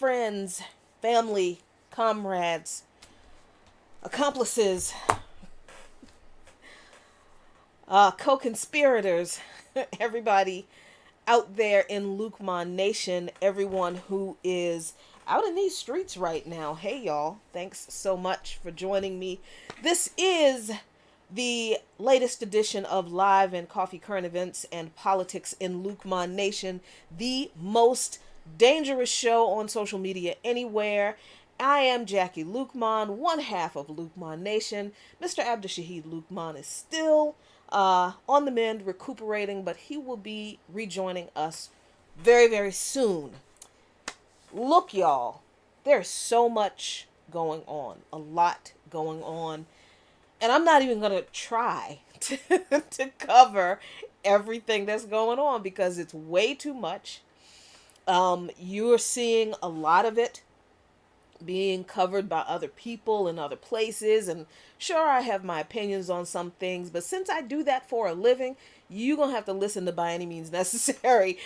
friends, family, comrades, accomplices, co-conspirators, everybody out there in Luqman Nation, everyone who is out in these streets right now. Hey, y'all. Thanks so much for joining me. This is the latest edition of Live and Coffee Current Events and Politics in Luqman Nation, the most dangerous show on social media anywhere. I am Jackie Luqman, one half of Luqman Nation. Mr. Abdushahid Luqman is still on the mend, recuperating, but he will be rejoining us very, very soon. Look, y'all, there's so much going on, a lot going on, and I'm not even going to try to cover everything that's going on because it's way too much. You're seeing a lot of it being covered by other people in other places, and sure, I have my opinions on some things, but since I do that for a living, you're gonna have to listen to By Any Means Necessary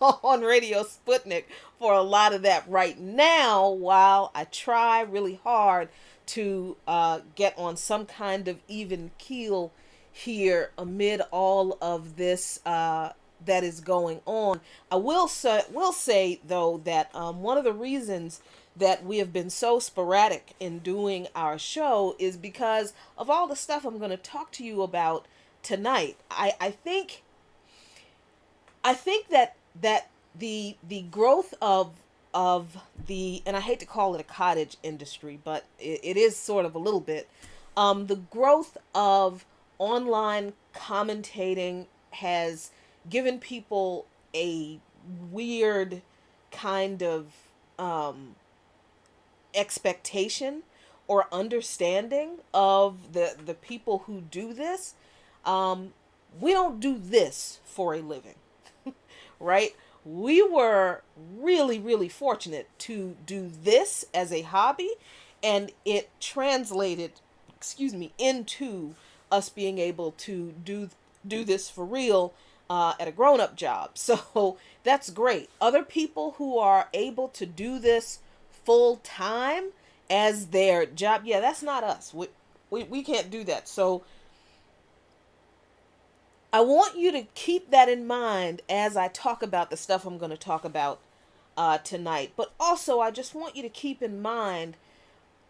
on Radio Sputnik for a lot of that right now, while I try really hard to get on some kind of even keel here amid all of this that is going on. I will say though that one of the reasons that we have been so sporadic in doing our show is because of all the stuff I'm going to talk to you about tonight. I think that the growth of the, and I hate to call it a cottage industry, but it is sort of a little bit, the growth of online commentating has given people a weird kind of expectation or understanding of the people who do this. We don't do this for a living, right? We were really, really fortunate to do this as a hobby, and it translated, into us being able to do this for real at a grown-up job. So that's great. Other people who are able to do this full time as their job, yeah, that's not us. We can't do that. So I want you to keep that in mind as I talk about the stuff I'm going to talk about tonight. But also, I just want you to keep in mind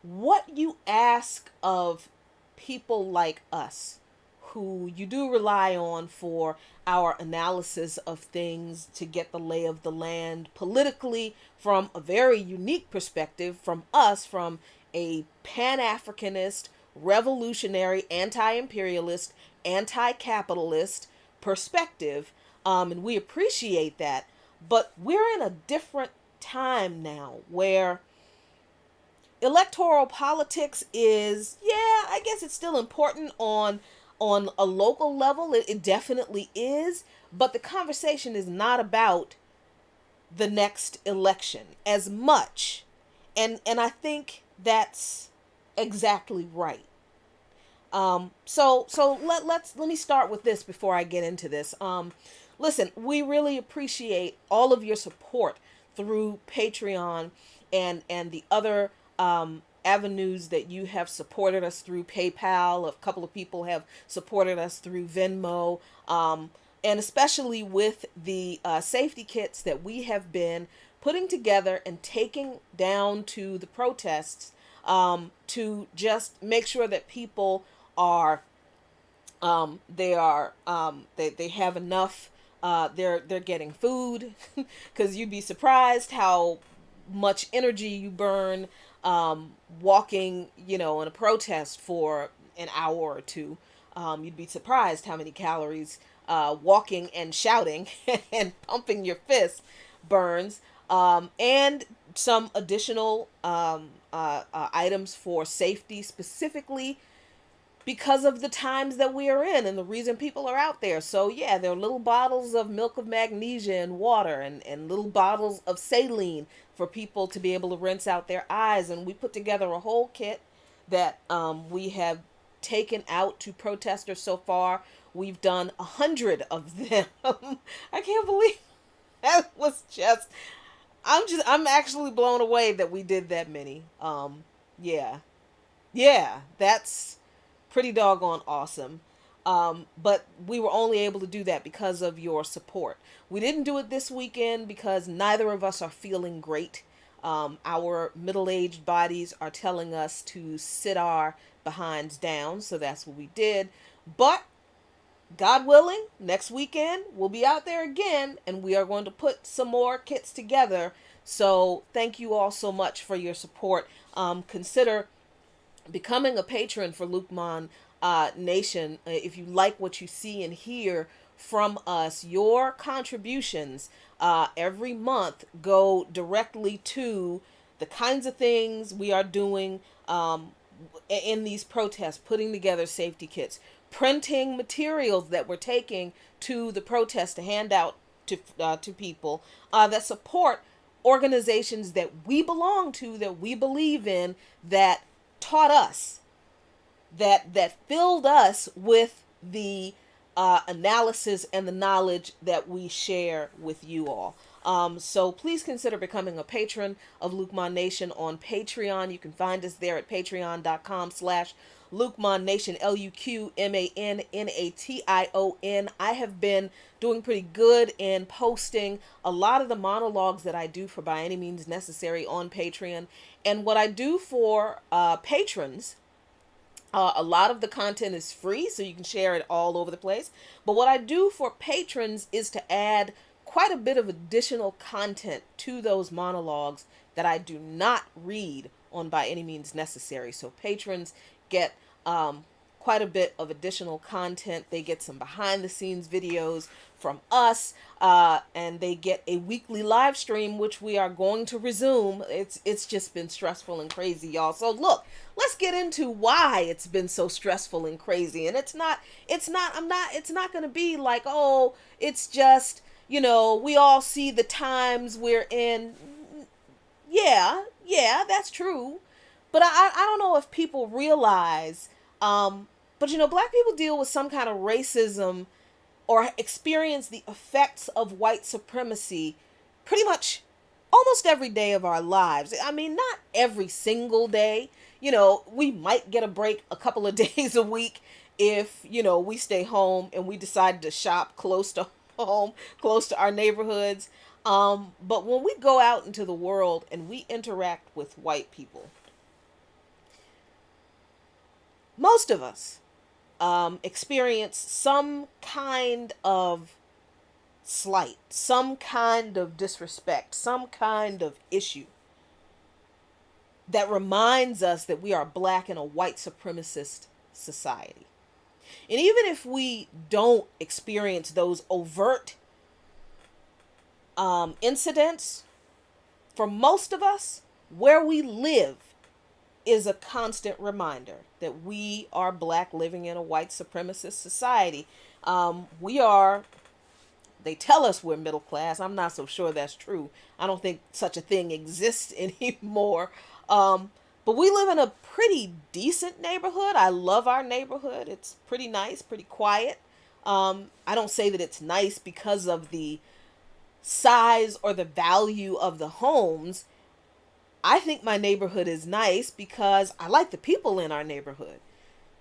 what you ask of people like us, who you do rely on for our analysis of things, to get the lay of the land politically from a very unique perspective from us, from a Pan-Africanist, revolutionary, anti-imperialist, anti-capitalist perspective, and we appreciate that. But we're in a different time now where electoral politics is, yeah, I guess it's still important on a local level. It definitely is, but the conversation is not about the next election as much, and I think that's exactly right. So let me start with this before I get into this. Listen, we really appreciate all of your support through Patreon and the other avenues that you have supported us through. PayPal. A couple of people have supported us through Venmo, and especially with the safety kits that we have been putting together and taking down to the protests, to just make sure that people are they have enough. They're getting food, because you'd be surprised how much energy you burn walking, in a protest for an hour or two. You'd be surprised how many calories walking and shouting and pumping your fist burns, and some additional items for safety, specifically because of the times that we are in and the reason people are out there. So yeah, there are little bottles of milk of magnesia and water, and little bottles of saline for people to be able to rinse out their eyes. And we put together a whole kit that we have taken out to protesters so far. We've done 100 of them. I can't believe that was just I'm actually blown away that we did that many. Yeah. Yeah, that's pretty doggone awesome. But we were only able to do that because of your support. We didn't do it this weekend because neither of us are feeling great. Our middle aged bodies are telling us to sit our behinds down, so that's what we did. But God willing, next weekend we'll be out there again and we are going to put some more kits together. So thank you all so much for your support. Consider becoming a patron for Luqman Nation. If you like what you see and hear from us, your contributions every month go directly to the kinds of things we are doing in these protests, putting together safety kits, printing materials that we're taking to the protest to hand out to people that support organizations that we belong to, that we believe in, that taught us, that filled us with the analysis and the knowledge that we share with you all. So please consider becoming a patron of Luqman Nation on Patreon. You can find us there at patreon.com/Luqman Nation, LuqMannation. I have been doing pretty good in posting a lot of the monologues that I do for By Any Means Necessary on Patreon. And what I do for patrons, a lot of the content is free, so you can share it all over the place. But what I do for patrons is to add quite a bit of additional content to those monologues that I do not read on By Any Means Necessary. So patrons get quite a bit of additional content. They get some behind the scenes videos from us, and they get a weekly live stream, which we are going to resume. It's just been stressful and crazy, y'all. So look, let's get into why it's been so stressful and crazy. And it's not going to be like, oh, it's just, we all see the times we're in. Yeah, that's true. But I don't know if people realize, but black people deal with some kind of racism or experience the effects of white supremacy pretty much almost every day of our lives. I mean, not every single day. We might get a break a couple of days a week if, we stay home and we decide to shop close to home, close to our neighborhoods. But when we go out into the world and we interact with white people, most of us experience some kind of slight, some kind of disrespect, some kind of issue that reminds us that we are black in a white supremacist society. And even if we don't experience those overt incidents, for most of us, where we live is a constant reminder that we are black living in a white supremacist society. They tell us we're middle class. I'm not so sure that's true. I don't think such a thing exists anymore. But we live in a pretty decent neighborhood. I love our neighborhood. It's pretty nice, pretty quiet. I don't say that it's nice because of the size or the value of the homes. I think my neighborhood is nice because I like the people in our neighborhood.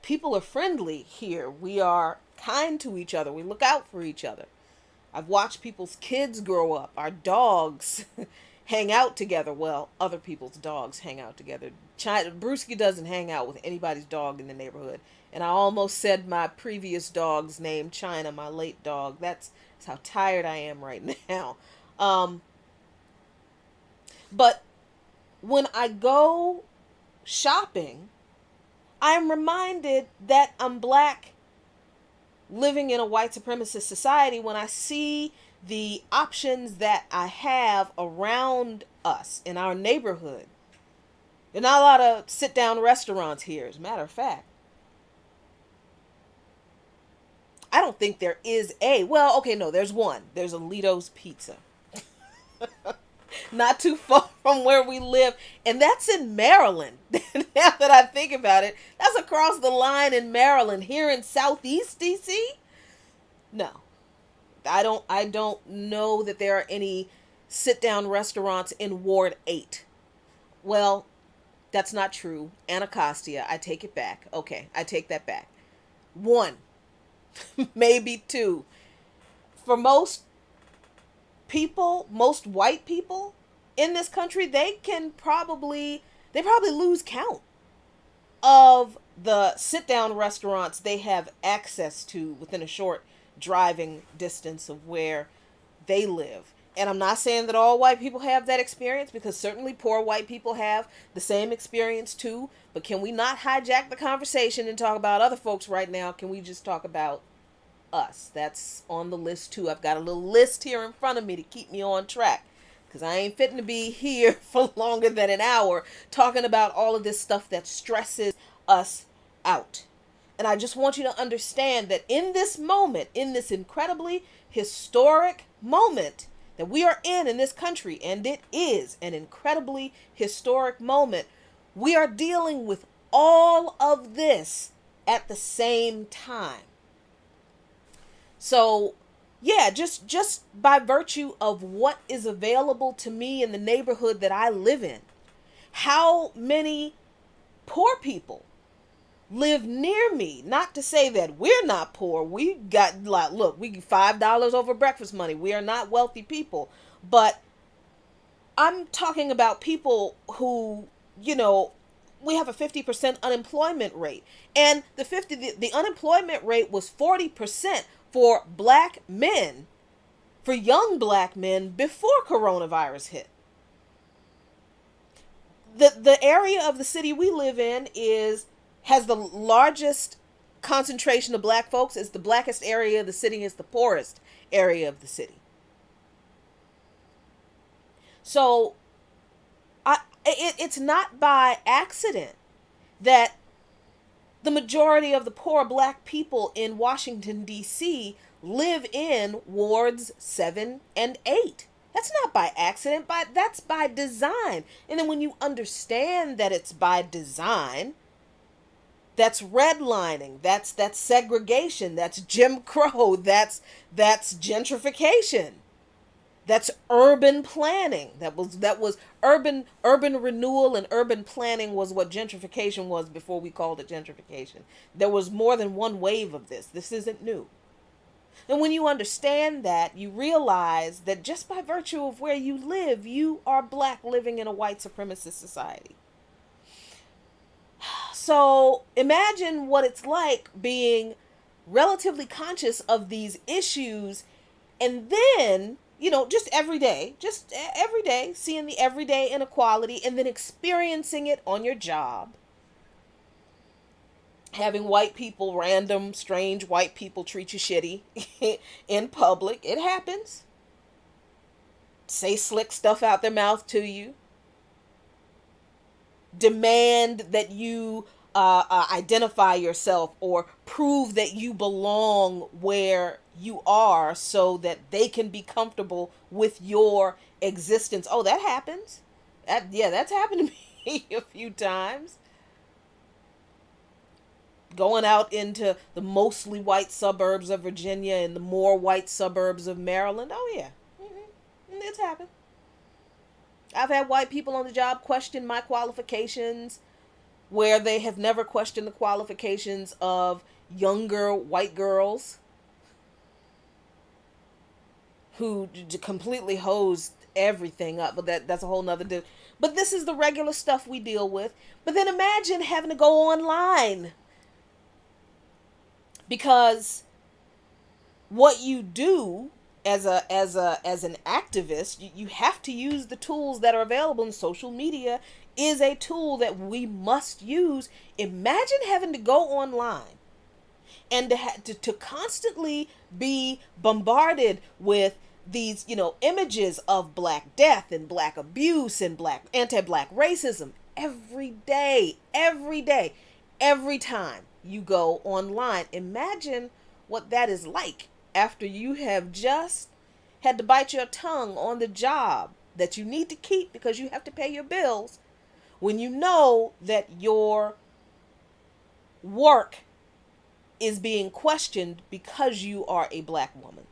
People are friendly here. We are kind to each other. We look out for each other. I've watched people's kids grow up. Our dogs hang out together. Well, other people's dogs hang out together. Brewski doesn't hang out with anybody's dog in the neighborhood. And I almost said my previous dog's name, China, my late dog. That's how tired I am right now. But when I go shopping, I'm reminded that I'm black living in a white supremacist society when I see the options that I have around us in our neighborhood. There are not a lot of sit-down restaurants here, as a matter of fact. I don't think there is there's one. There's Alito's Pizza. Not too far from where we live. And that's in Maryland. Now that I think about it, that's across the line in Maryland. Here in Southeast DC? No. I don't know that there are any sit-down restaurants in Ward 8. Well, that's not true. Anacostia, I take it back. Okay, I take that back. One, maybe two. For most people, most white people in this country, they probably lose count of the sit down restaurants they have access to within a short driving distance of where they live. And I'm not saying that all white people have that experience, because certainly poor white people have the same experience too. But can we not hijack the conversation and talk about other folks right now? Can we just talk about us? That's on the list too. I've got a little list here in front of me to keep me on track, because I ain't fitting to be here for longer than an hour talking about all of this stuff that stresses us out. And I just want you to understand that in this moment, in this incredibly historic moment that we are in this country, and it is an incredibly historic moment, we are dealing with all of this at the same time. So, yeah, just by virtue of what is available to me in the neighborhood that I live in, how many poor people live near me? Not to say that we're not poor. We got, like, look, we get $5 over breakfast money. We are not wealthy people. But I'm talking about people who, we have a 50% unemployment rate. And the unemployment rate was 40% for black men, for young black men, before coronavirus hit. The area of the city we live in has the largest concentration of black folks. It's the blackest area of the city. It's the poorest area of the city. So it's not by accident that the majority of the poor black people in Washington, D.C. live in wards 7 and 8. That's not by accident, that's by design. And then when you understand that it's by design, that's redlining, that's segregation, that's Jim Crow, that's gentrification. That's urban planning. That was urban renewal, and urban planning was what gentrification was before we called it gentrification. There was more than one wave of this. This isn't new. And when you understand that, you realize that just by virtue of where you live, you are black living in a white supremacist society. So imagine what it's like being relatively conscious of these issues, and then, just every day, seeing the everyday inequality, and then experiencing it on your job. Having white people, random, strange white people treat you shitty in public. It happens. Say slick stuff out their mouth to you. Demand that you identify yourself or prove that you belong where you are so that they can be comfortable with your existence. Oh, that happens. That's happened to me a few times. Going out into the mostly white suburbs of Virginia and the more white suburbs of Maryland. Oh, yeah. It's happened. I've had white people on the job question my qualifications where they have never questioned the qualifications of younger white girls who completely hosed everything up. But that's a whole nother But this is the regular stuff we deal with. But then imagine having to go online, because what you do as an activist, you have to use the tools that are available, and social media is a tool that we must use. Imagine having to go online and to constantly be bombarded with these, images of black death and black abuse and anti-black racism every day, every time you go online. Imagine what that is like after you have just had to bite your tongue on the job that you need to keep because you have to pay your bills, when you know that your work is being questioned because you are a black woman.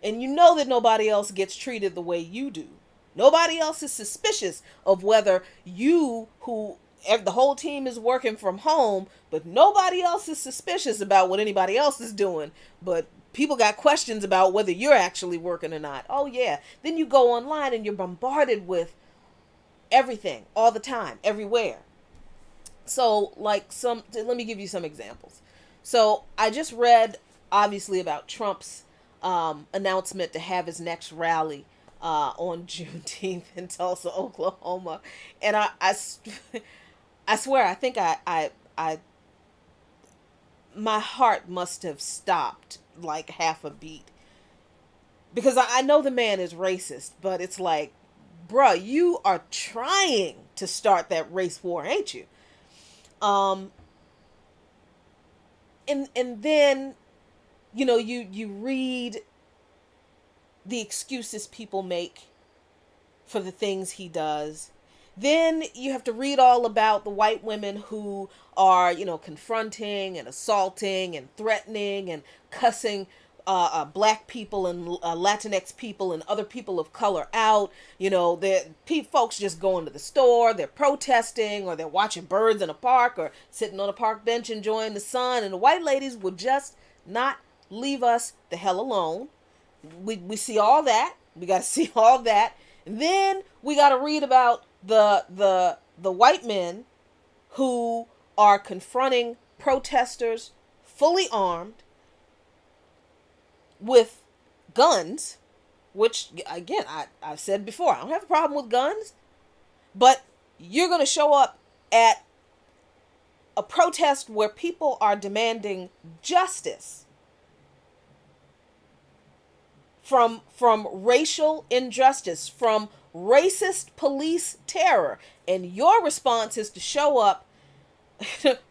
And you know that nobody else gets treated the way you do. Nobody else is suspicious of whether you, who the whole team is working from home, but nobody else is suspicious about what anybody else is doing. But people got questions about whether you're actually working or not. Oh, yeah. Then you go online and you're bombarded with everything all the time, everywhere. So, let me give you some examples. So, I just read, obviously, about Trump's announcement to have his next rally on Juneteenth in Tulsa, Oklahoma. And I swear, I think my heart must have stopped like half a beat. Because I know the man is racist, but it's like, bruh, you are trying to start that race war, ain't you? Um, and then, you read the excuses people make for the things he does. Then you have to read all about the white women who are, confronting and assaulting and threatening and cussing black people and Latinx people and other people of color out. Folks just going to the store, they're protesting, or they're watching birds in a park, or sitting on a park bench enjoying the sun, and the white ladies would just not leave us the hell alone. We see all that. We got to see all that. And then we got to read about the white men who are confronting protesters fully armed with guns, which, again, I've said before, I don't have a problem with guns, but you're going to show up at a protest where people are demanding justice from racial injustice, from racist police terror, and your response is to show up,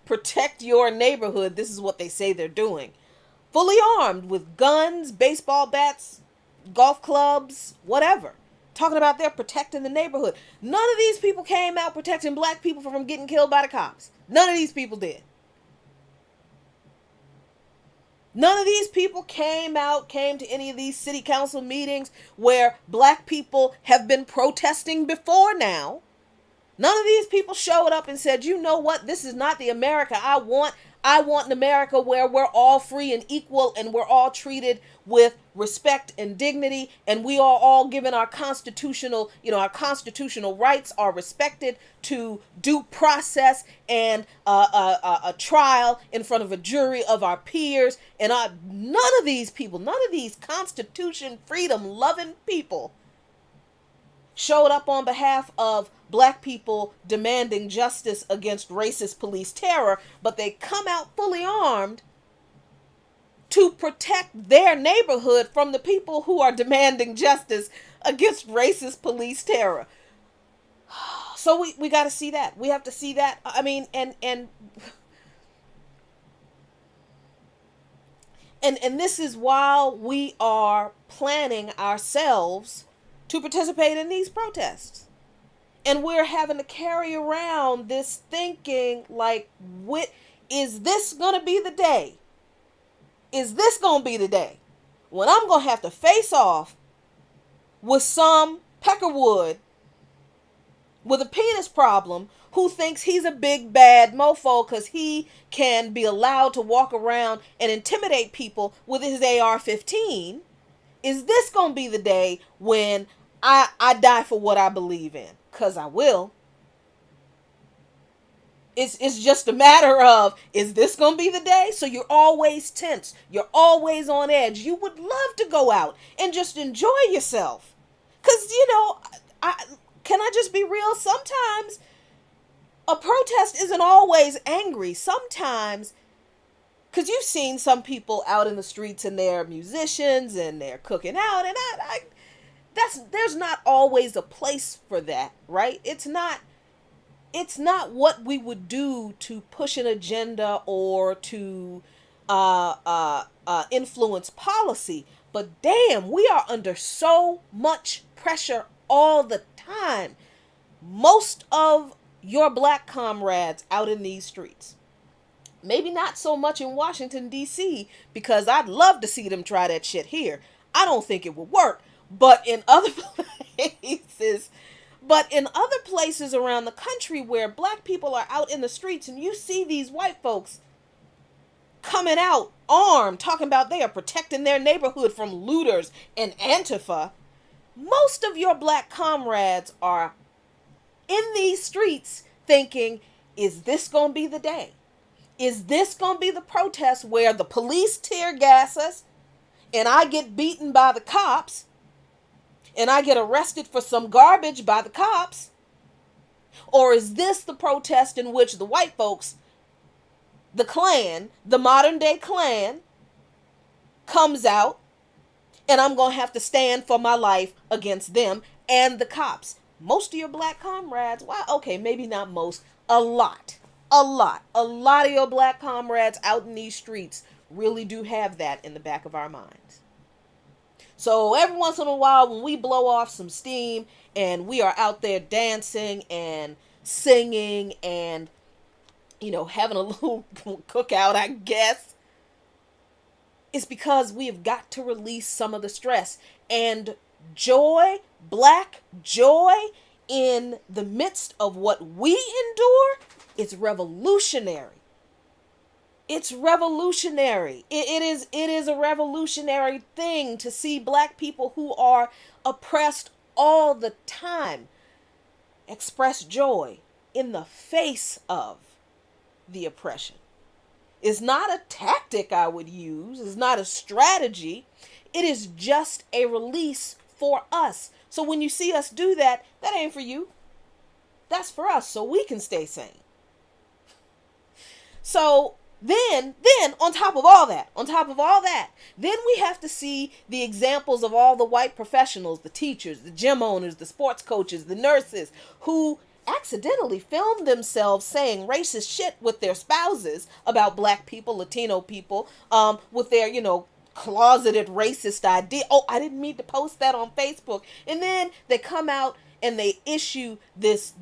protect your neighborhood. This is what they say they're doing. Fully armed with guns, baseball bats, golf clubs, whatever. Talking about they're protecting the neighborhood. None of these people came out protecting black people from getting killed by the cops. None of these people did. None of these people came to any of these city council meetings where black people have been protesting before now. None of these people showed up and said, you know what, this is not the America I want. I want an America where we're all free and equal, and we're all treated with respect and dignity, and we are all given our constitutional rights are respected, to due process and a trial in front of a jury of our peers. And none of these people, none of these Constitution freedom loving people showed up on behalf of black people demanding justice against racist police terror, but they come out fully armed to protect their neighborhood from the people who are demanding justice against racist police terror. So we got to see that. We have to see that. I mean, and this is while we are planning ourselves to participate in these protests. And we're having to carry around this thinking like, is this going to be the day? Is this going to be the day when I'm going to have to face off with some peckerwood with a penis problem who thinks he's a big bad mofo because he can be allowed to walk around and intimidate people with his AR-15? Is this going to be the day when I die for what I believe in? Because I will. It's just a matter of, is this going to be the day? So you're always tense. You're always on edge. You would love to go out and just enjoy yourself. Because, can I just be real? Sometimes a protest isn't always angry. Sometimes, because you've seen some people out in the streets and they're musicians and they're cooking out, and there's not always a place for that, right? It's not what we would do to push an agenda or to influence policy. But damn, we are under so much pressure all the time. Most of your black comrades out in these streets, maybe not so much in Washington, D.C., because I'd love to see them try that shit here. I don't think it would work. But in other places, around the country where black people are out in the streets and you see these white folks coming out armed, talking about they are protecting their neighborhood from looters and Antifa, most of your black comrades are in these streets thinking, is this going to be the day? Is this going to be the protest where the police tear gas us and I get beaten by the cops and I get arrested for some garbage by the cops? Or is this the protest in which the white folks, the Klan, the modern day Klan, comes out and I'm going to have to stand for my life against them and the cops? Most of your black comrades, well, okay, maybe not most, a lot of your black comrades out in these streets really do have that in the back of our minds. So every once in a while, when we blow off some steam and we are out there dancing and singing and, having a little cookout, I guess, it's because we have got to release some of the stress. And joy, black joy, in the midst of what we endure, it's revolutionary. It's revolutionary. It is a revolutionary thing to see black people who are oppressed all the time express joy in the face of the oppression. It's not a tactic I would use. It's not a strategy. It is just a release for us. So when you see us do that, that ain't for you. That's for us so we can stay sane. So then on top of all that, then we have to see the examples of all the white professionals, the teachers, the gym owners, the sports coaches, the nurses, who accidentally filmed themselves saying racist shit with their spouses about black people, Latino people, with their, closeted racist idea. Oh, I didn't mean to post that on Facebook. And then they come out and they issue this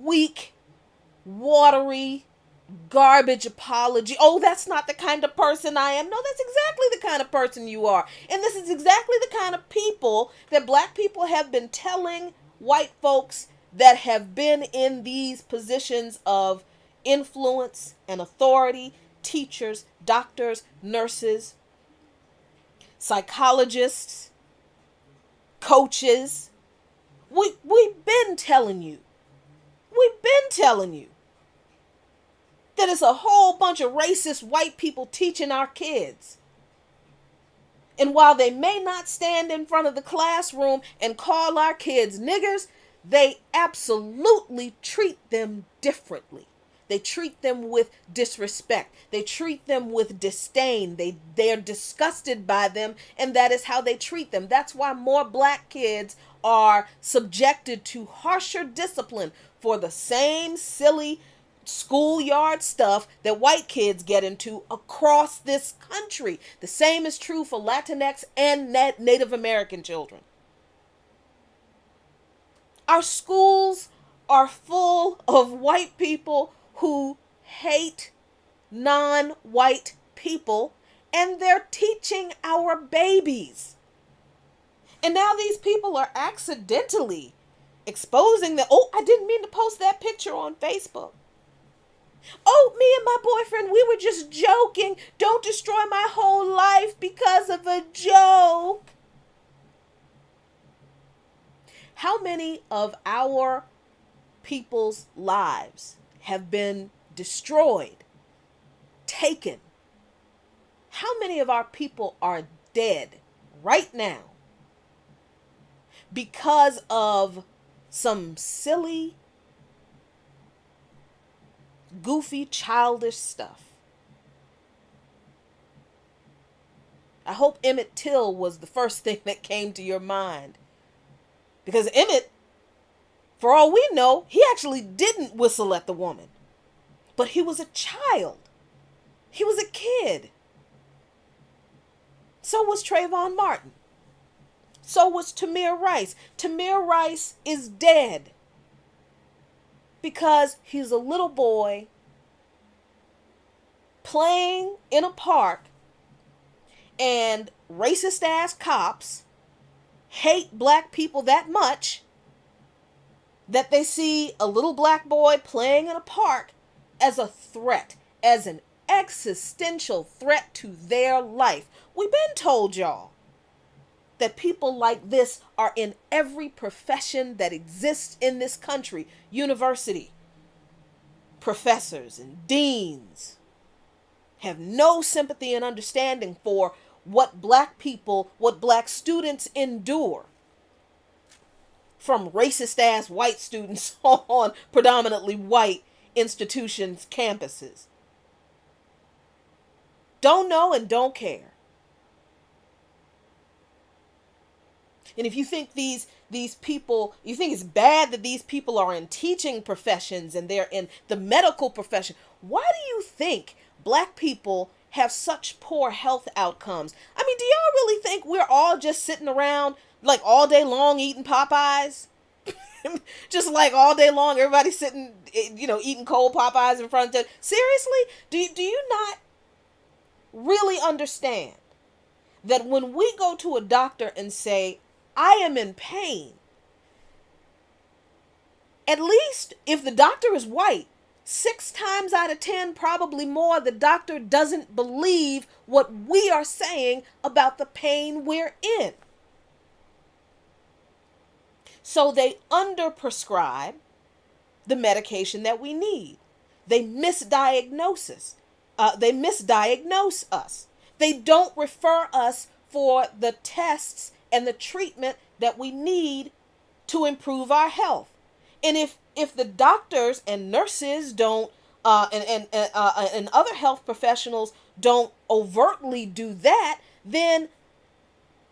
weak, watery, garbage apology. Oh, that's not the kind of person I am. No, that's exactly the kind of person you are. And this is exactly the kind of people that black people have been telling white folks that have been in these positions of influence and authority: teachers, doctors, nurses, psychologists, coaches. We've been telling you that it's a whole bunch of racist white people teaching our kids. And while they may not stand in front of the classroom and call our kids niggers, they absolutely treat them differently. They treat them with disrespect. They treat them with disdain. They're disgusted by them, and that is how they treat them. That's why more black kids are subjected to harsher discipline for the same silly schoolyard stuff that white kids get into across this country. The same is true for Latinx and Native American children. Our schools are full of white people who hate non-white people, and they're teaching our babies. And now these people are accidentally exposing that. Oh, I didn't mean to post that picture on Facebook. Oh, me and my boyfriend, we were just joking. Don't destroy my whole life because of a joke. How many of our people's lives have been destroyed, taken? How many of our people are dead right now because of some silly, goofy, childish stuff? I hope Emmett Till was the first thing that came to your mind. Because Emmett, for all we know, he actually didn't whistle at the woman. But he was a child. He was a kid. So was Trayvon Martin. So was Tamir Rice. Tamir Rice is dead because he's a little boy playing in a park, And racist ass cops hate black people that much that they see a little black boy playing in a park as a threat, as an existential threat to their life. We've been told y'all that people like this are in every profession that exists in this country. University professors and deans have no sympathy and understanding for what black people, what black students endure from racist ass white students on predominantly white institutions, campuses. Don't know and don't care. And if you think these people, you think it's bad that these people are in teaching professions and they're in the medical profession, why do you think black people have such poor health outcomes? I mean, do y'all really think we're all just sitting around like all day long eating Popeyes? Just like all day long, everybody sitting, eating cold Popeyes in front of them. Seriously? Do you not really understand that when we go to a doctor and say, I am in pain, at least if the doctor is white, 6 times out of 10, probably more, the doctor doesn't believe what we are saying about the pain we're in. So they underprescribe the medication that we need. They misdiagnose us. They misdiagnose us. They don't refer us for the tests and the treatment that we need to improve our health. And if the doctors and nurses don't and other health professionals don't overtly do that, then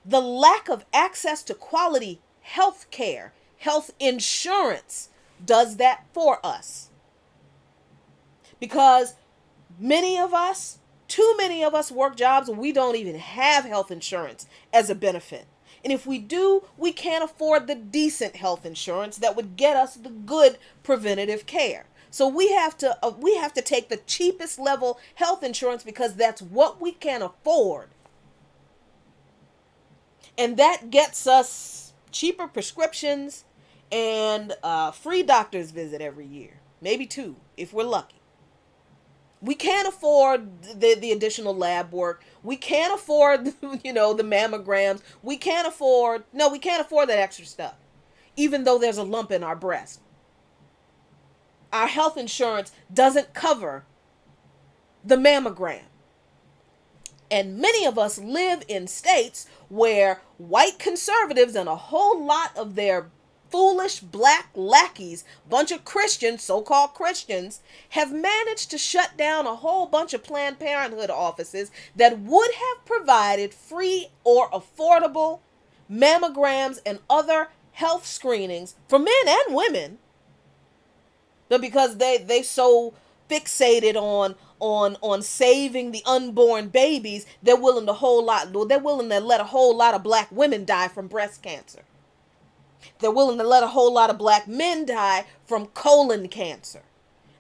the lack of access to quality health care, health insurance does that for us. Because too many of us work jobs and we don't even have health insurance as a benefit. And if we do, we can't afford the decent health insurance that would get us the good preventative care. So we have to take the cheapest level health insurance because that's what we can afford. And that gets us cheaper prescriptions and free doctor's visit every year. Maybe 2 if we're lucky. We can't afford the additional lab work. We can't afford, the mammograms. We can't afford that extra stuff, even though there's a lump in our breast. Our health insurance doesn't cover the mammogram. And many of us live in states where white conservatives and a whole lot of their foolish black lackeys, bunch of Christians, so-called Christians, have managed to shut down a whole bunch of Planned Parenthood offices that would have provided free or affordable mammograms and other health screenings for men and women. But because they so fixated on saving the unborn babies, they're willing to let a whole lot of black women die from breast cancer. They're willing to let a whole lot of black men die from colon cancer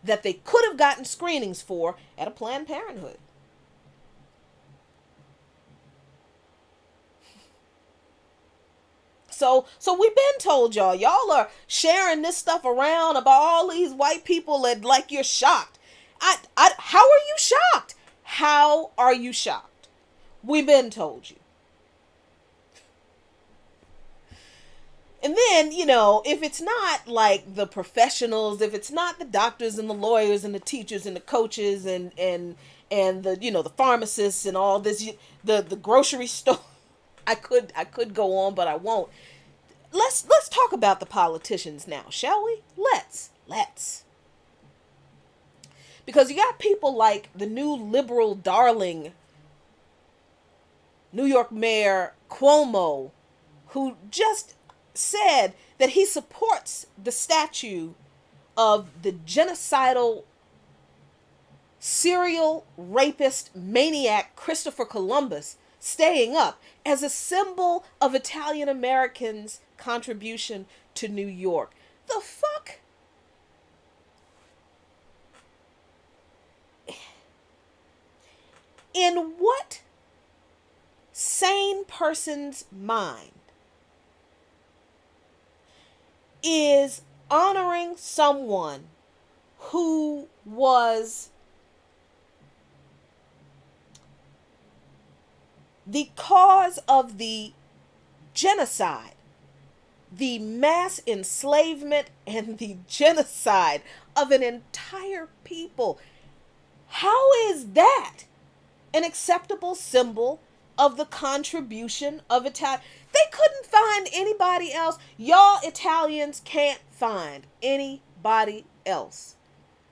that they could have gotten screenings for at a Planned Parenthood. So we've been told y'all are sharing this stuff around about all these white people and like you're shocked. How are you shocked? How are you shocked? We've been told you. And then, if it's not like the professionals, if it's not the doctors and the lawyers and the teachers and the coaches and the, the pharmacists and all this, the grocery store, I could go on, but I won't. Let's talk about the politicians now, shall we? Let's. Because you got people like the new liberal darling New York Mayor Cuomo, who just said that he supports the statue of the genocidal serial rapist maniac Christopher Columbus staying up as a symbol of Italian Americans' contribution to New York. The fuck? In what one person's mind is honoring someone who was the cause of the genocide, the mass enslavement and the genocide of an entire people. How is that an acceptable symbol of the contribution of Italian? They couldn't find anybody else. Y'all Italians can't find anybody else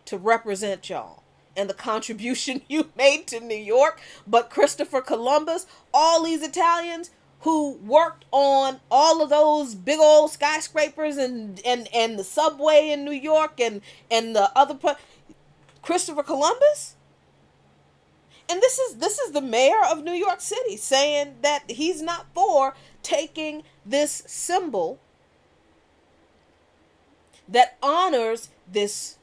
to represent y'all and the contribution you made to New York but Christopher Columbus. All these Italians who worked on all of those big old skyscrapers and the subway in New York and the other Christopher Columbus. And this is the mayor of New York City saying that he's not for taking this symbol that honors this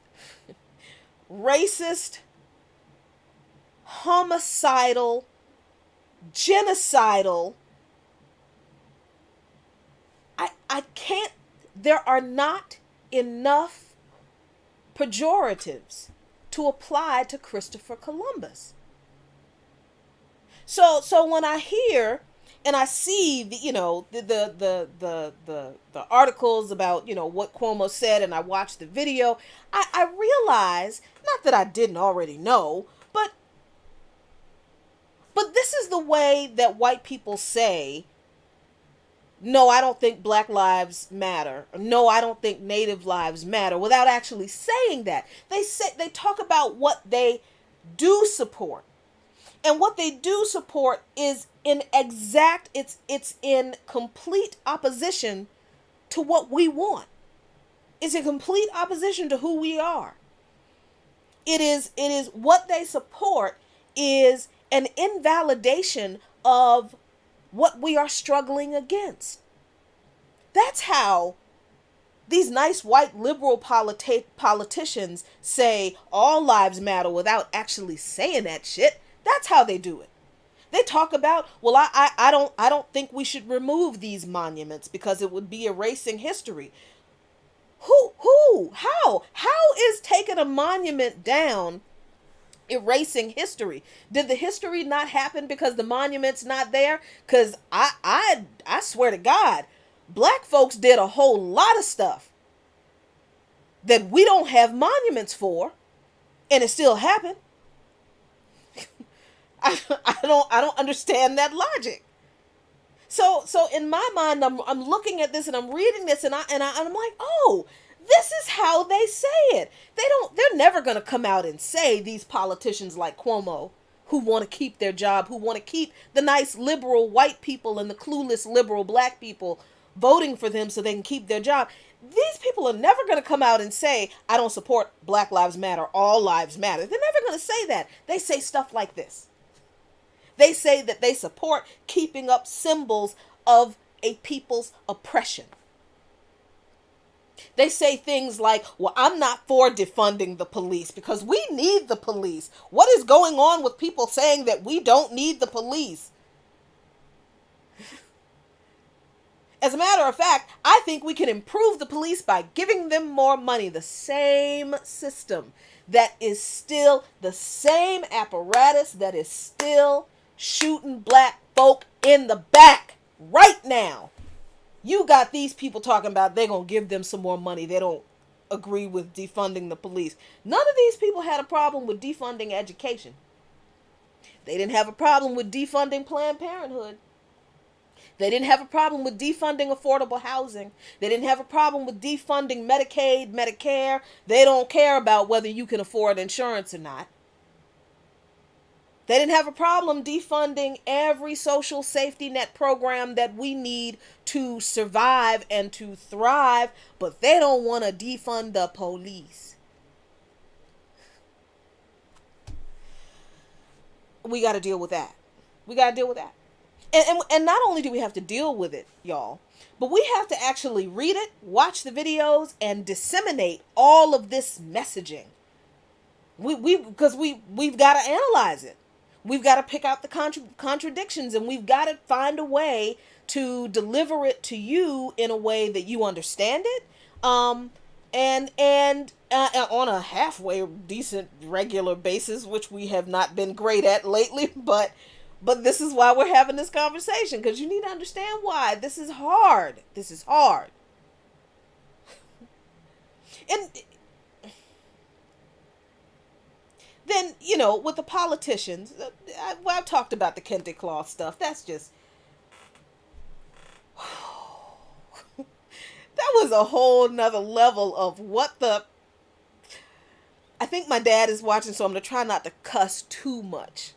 racist, homicidal, genocidal. I can't, there are not enough pejoratives to apply to Christopher Columbus. So when I hear and I see the articles about, what Cuomo said, and I watch the video, I realize, not that I didn't already know, but this is the way that white people say, no, I don't think Black lives matter. No, I don't think Native lives matter, without actually saying that. They talk about what they do support. And what they do support is it's in complete opposition to what we want. It's in complete opposition to who we are. It is what they support is an invalidation of what we are struggling against. That's how these nice white liberal politicians say all lives matter without actually saying that shit. That's how they do it. They talk about, well, I don't think we should remove these monuments because it would be erasing history. How is taking a monument down erasing history? Did the history not happen because the monument's not there? Because I swear to God, Black folks did a whole lot of stuff that we don't have monuments for, and it still happened. I don't understand that logic. So in my mind, I'm looking at this and I'm reading this and I'm like, oh, this is how they say it. They're never going to come out and say, these politicians like Cuomo, who want to keep their job, who want to keep the nice liberal white people and the clueless liberal Black people voting for them so they can keep their job. These people are never going to come out and say, I don't support Black Lives Matter, all lives matter. They're never going to say that. They say stuff like this. They say that they support keeping up symbols of a people's oppression. They say things like, well, I'm not for defunding the police because we need the police. What is going on with people saying that we don't need the police? As a matter of fact, I think we can improve the police by giving them more money. The same system that is still the same apparatus that is still shooting Black folk in the back right now. You got these people talking about they're going to give them some more money. They don't agree with defunding the police. None of these people had a problem with defunding education. They didn't have a problem with defunding Planned Parenthood. They didn't have a problem with defunding affordable housing. They didn't have a problem with defunding Medicaid, Medicare. They don't care about whether you can afford insurance or not. They didn't have a problem defunding every social safety net program that we need to survive and to thrive, but they don't want to defund the police. We got to deal with that. We got to deal with that. And not only do we have to deal with it, y'all, but we have to actually read it, watch the videos, and disseminate all of this messaging. Because we've got to analyze it. We've got to pick out the contradictions, and we've got to find a way to deliver it to you in a way that you understand it, and on a halfway decent regular basis, which we have not been great at lately, but this is why we're having this conversation, because you need to understand why this is hard. This is hard. And then, with the politicians, I've talked about the Kente Claw stuff. That's just, that was a whole nother level of what the, I think my dad is watching, so I'm going to try not to cuss too much.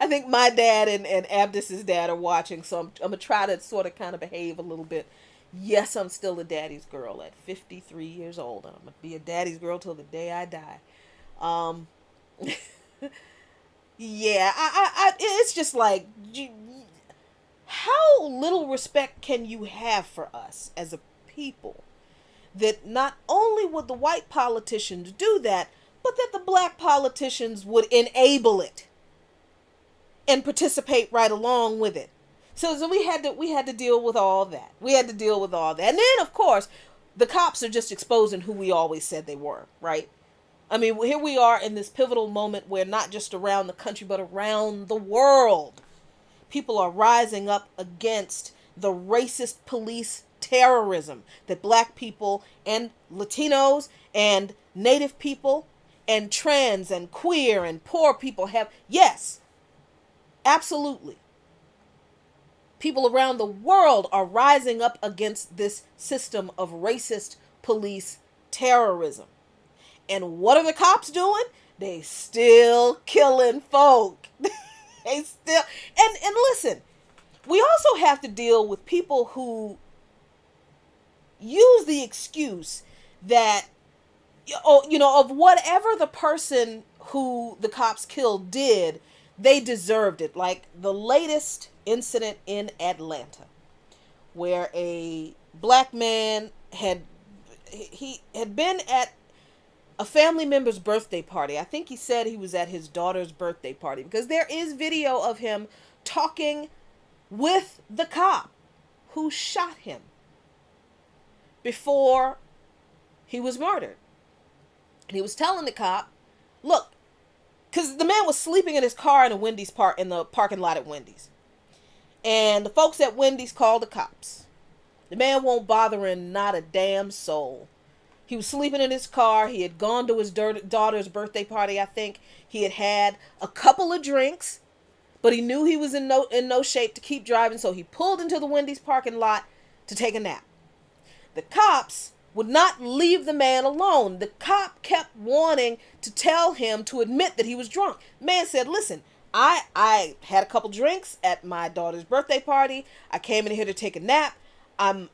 I think my dad and Abdus's dad are watching, so I'm going to try to sort of kind of behave a little bit. Yes, I'm still a daddy's girl at 53 years old. I'm going to be a daddy's girl till the day I die. Yeah, it's just like, how little respect can you have for us as a people, that not only would the white politicians do that, but that the black politicians would enable it and participate right along with it. So we had to deal with all that. And then, of course, the cops are just exposing who we always said they were, right? I mean, here we are in this pivotal moment where not just around the country, but around the world, people are rising up against the racist police terrorism that black people and Latinos and Native people and trans and queer and poor people have. Yes, absolutely. People around the world are rising up against this system of racist police terrorism. And what are the cops doing? They still killing folk. They still, and listen, we also have to deal with people who use the excuse that, of whatever the person who the cops killed did, they deserved it. Like the latest incident in Atlanta, where a black man had been at a family member's birthday party. I think he said he was at his daughter's birthday party, because there is video of him talking with the cop who shot him before he was murdered. And he was telling the cop, look, because the man was sleeping in his car in in the parking lot at Wendy's. And the folks at Wendy's called the cops. The man won't bothering not a damn soul. He was sleeping in his car. He had gone to his daughter's birthday party, I think. He had had a couple of drinks, but he knew he was in no shape to keep driving, so he pulled into the Wendy's parking lot to take a nap. The cops would not leave the man alone. The cop kept wanting to tell him to admit that he was drunk. The man said, listen, I had a couple drinks at my daughter's birthday party. I came in here to take a nap. I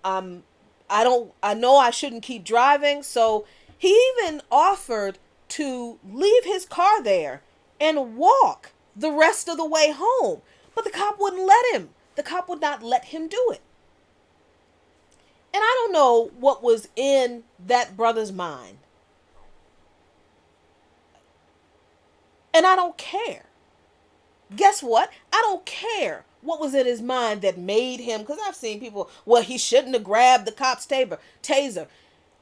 know I shouldn't keep driving. So he even offered to leave his car there and walk the rest of the way home. But the cop wouldn't let him. The cop would not let him do it. And I don't know what was in that brother's mind. And I don't care. Guess what? I don't care what was in his mind that made him, because I've seen people, well, he shouldn't have grabbed the cop's taser.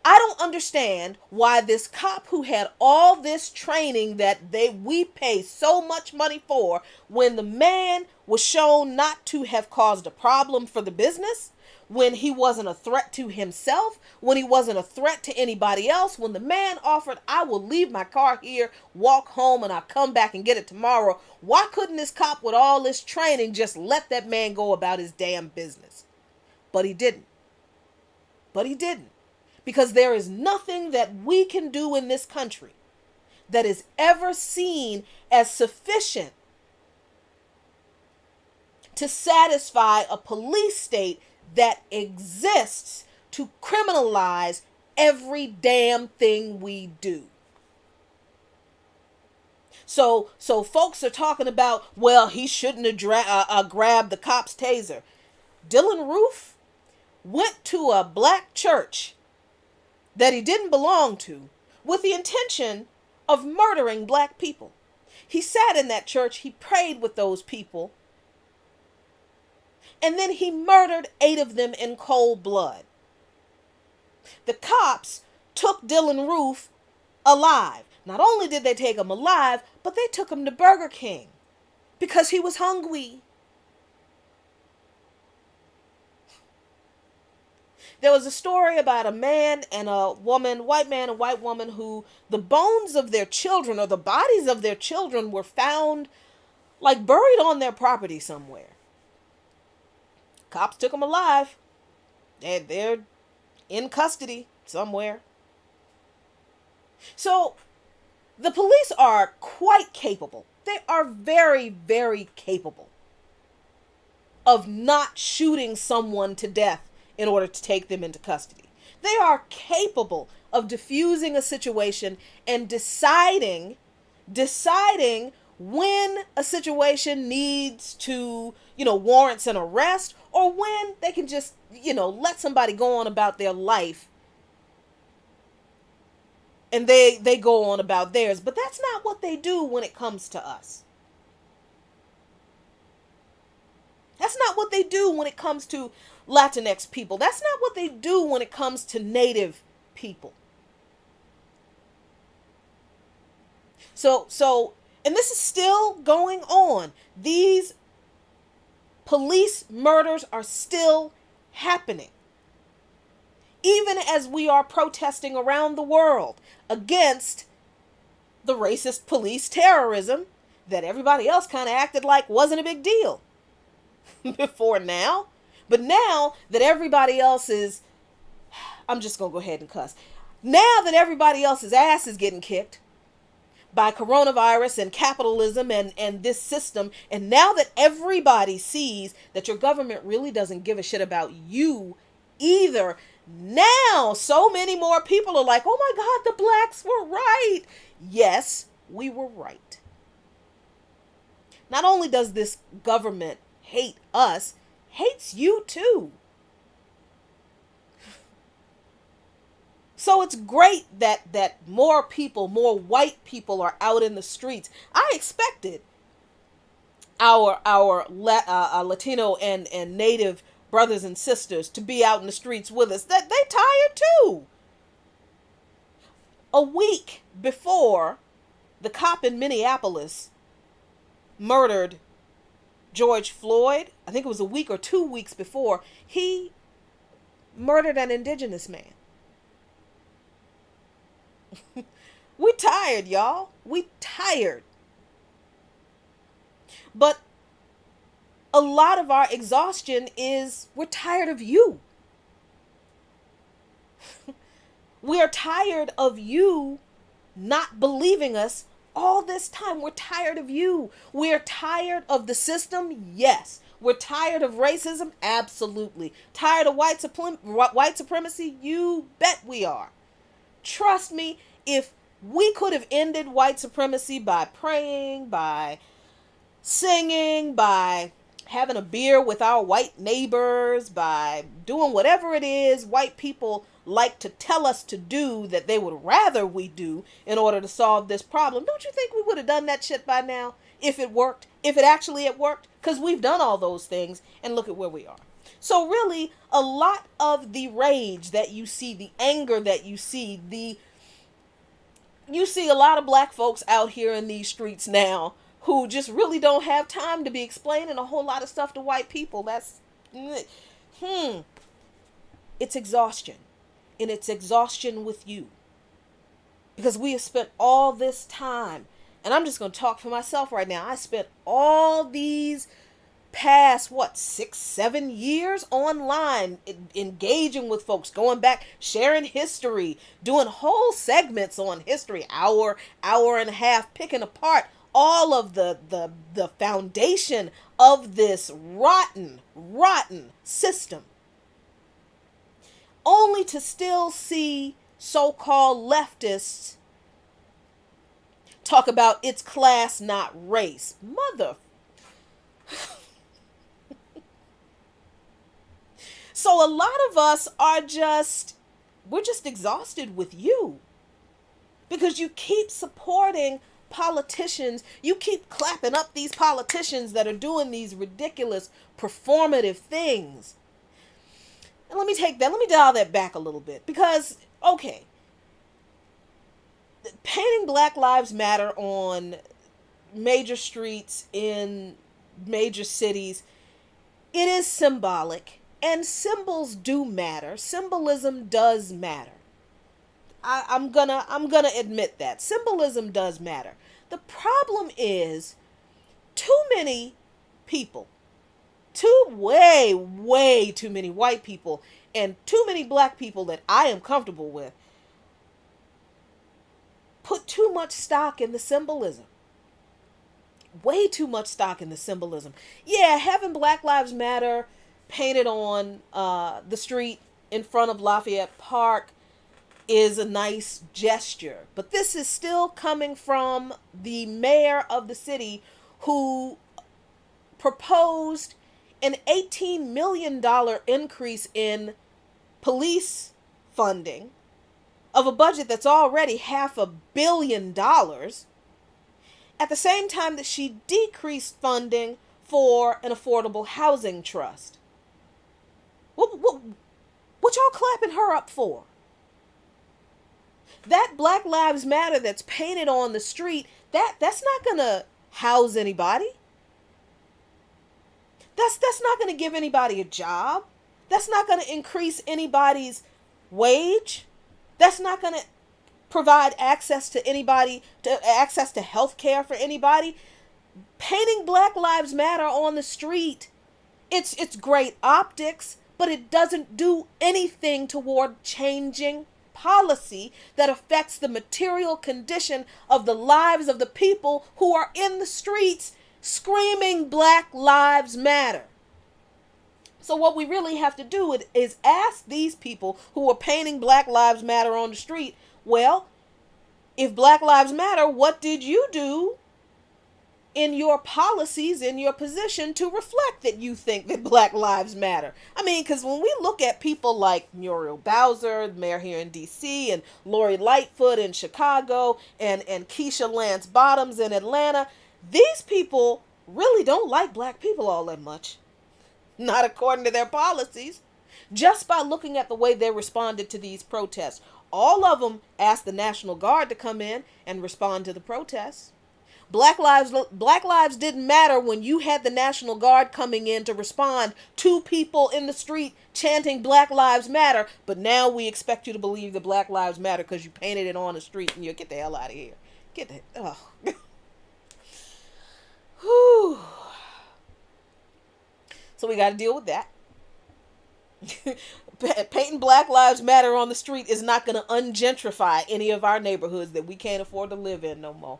I don't understand why this cop who had all this training that we pay so much money for, when the man was shown not to have caused a problem for the business, when he wasn't a threat to himself, when he wasn't a threat to anybody else, when the man offered, I will leave my car here, walk home, and I'll come back and get it tomorrow. Why couldn't this cop with all this training just let that man go about his damn business? But he didn't. Because there is nothing that we can do in this country that is ever seen as sufficient to satisfy a police state that exists to criminalize every damn thing we do. So folks are talking about, well, he shouldn't have grabbed the cop's taser. Dylan Roof went to a black church that he didn't belong to with the intention of murdering black people. He sat in that church, he prayed with those people, and then he murdered 8 of them in cold blood. The cops took Dylan Roof alive. Not only did they take him alive, but they took him to Burger King because he was hungry. There was a story about a man and a woman, white man and white woman, who the bones of their children or the bodies of their children were found like buried on their property somewhere. Cops took them alive. They're in custody somewhere. So the police are quite capable. They are very, very capable of not shooting someone to death in order to take them into custody. They are capable of diffusing a situation and deciding when a situation needs to, warrants an arrest, or when they can just, let somebody go on about their life and they go on about theirs. But that's not what they do when it comes to us. That's not what they do when it comes to Latinx people. That's not what they do when it comes to Native people. So, and this is still going on. These police murders are still happening. Even as we are protesting around the world against the racist police terrorism that everybody else kind of acted like wasn't a big deal before now. But now that everybody else is, I'm just going to go ahead and cuss. Now that everybody else's ass is getting kicked by coronavirus and capitalism and this system, and now that everybody sees that your government really doesn't give a shit about you either, now so many more people are like, oh my God, the blacks were right. Yes, we were right. Not only does this government hate us, hates you too. So it's great that more people, more white people are out in the streets. I expected our Latino and Native brothers and sisters to be out in the streets with us. That they tired too. A week before the cop in Minneapolis murdered George Floyd, I think it was a week or 2 weeks before, he murdered an indigenous man. We tired, y'all. We tired. But a lot of our exhaustion is we're tired of you. We are tired of you not believing us all this time. We're tired of you. We're tired of the system. Yes. We're tired of racism. Absolutely. Tired of white supremacy. You bet we are. Trust me, if we could have ended white supremacy by praying, by singing, by having a beer with our white neighbors, by doing whatever it is white people like to tell us to do that they would rather we do in order to solve this problem, don't you think we would have done that shit by now if it worked? If it actually worked? Because we've done all those things and look at where we are. So really, a lot of the rage that you see, the anger that you see, you see a lot of black folks out here in these streets now who just really don't have time to be explaining a whole lot of stuff to white people. That's, it's exhaustion. And it's exhaustion with you. Because we have spent all this time, and I'm just going to talk for myself right now. I spent all these past, 6, 7 years online engaging with folks, going back, sharing history, doing whole segments on history, hour and a half, picking apart all of the foundation of this rotten system, only to still see so-called leftists talk about it's class, not race. So a lot of us are we're just exhausted with you because you keep supporting politicians, you keep clapping up these politicians that are doing these ridiculous performative things. And let me dial that back a little bit. Because, okay, painting Black Lives Matter on major streets in major cities, it is symbolic, and symbols do matter. Symbolism does matter. I'm gonna admit that symbolism does matter. The problem is too many people, way too many white people, and too many black people that I am comfortable with put too much stock in the symbolism. Way too much stock in the symbolism. Yeah, having Black Lives Matter painted on the street in front of Lafayette Park is a nice gesture. But this is still coming from the mayor of the city who proposed an $18 million increase in police funding of a budget that's already $500 million, at the same time that she decreased funding for an affordable housing trust. What y'all clapping her up for? That Black Lives Matter that's painted on the street, that's not gonna house anybody. That's not gonna give anybody a job. That's not gonna increase anybody's wage. That's not gonna provide access to anybody, to access to health care for anybody. Painting Black Lives Matter on the street, it's great optics, but it doesn't do anything toward changing policy that affects the material condition of the lives of the people who are in the streets screaming Black Lives Matter. So what we really have to do is ask these people who are painting Black Lives Matter on the street, well, if Black Lives Matter, what did you do in your policies, in your position to reflect that you think that Black Lives Matter? I mean, because when we look at people like Muriel Bowser, the mayor here in D.C., and Lori Lightfoot in Chicago, and Keisha Lance Bottoms in Atlanta, these people really don't like black people all that much. Not according to their policies. Just by looking at the way they responded to these protests. All of them asked the National Guard to come in and respond to the protests. Black lives didn't matter when you had the National Guard coming in to respond to people in the street chanting Black Lives Matter, but now we expect you to believe that Black Lives Matter because you painted it on the street and you get the hell out of here. Whew. So we got to deal with that. Painting Black Lives Matter on the street is not going to ungentrify any of our neighborhoods that we can't afford to live in no more.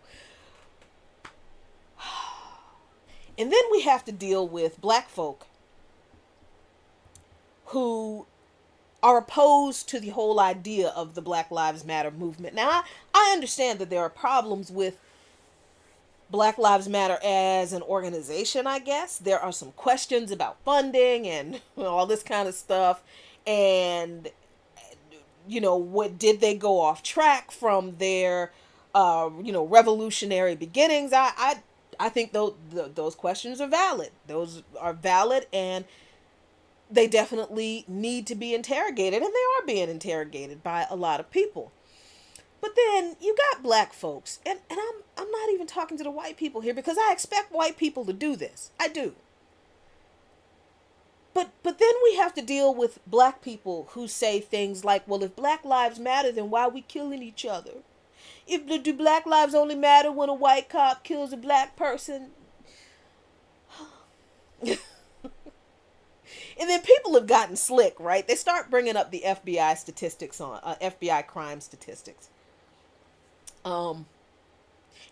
And then we have to deal with black folk who are opposed to the whole idea of the Black Lives Matter movement. Now, I understand that there are problems with Black Lives Matter as an organization, I guess. There are some questions about funding and all this kind of stuff. And, what did they go off track from their, revolutionary beginnings? I think those questions are valid. Those are valid, and they definitely need to be interrogated, and they are being interrogated by a lot of people. But then you got black folks, and I'm not even talking to the white people here because I expect white people to do this. I do. But then we have to deal with black people who say things like, well, if Black Lives Matter, then why are we killing each other? Do black lives only matter when a white cop kills a black person? And then people have gotten slick, right? They start bringing up the FBI statistics on FBI crime statistics. And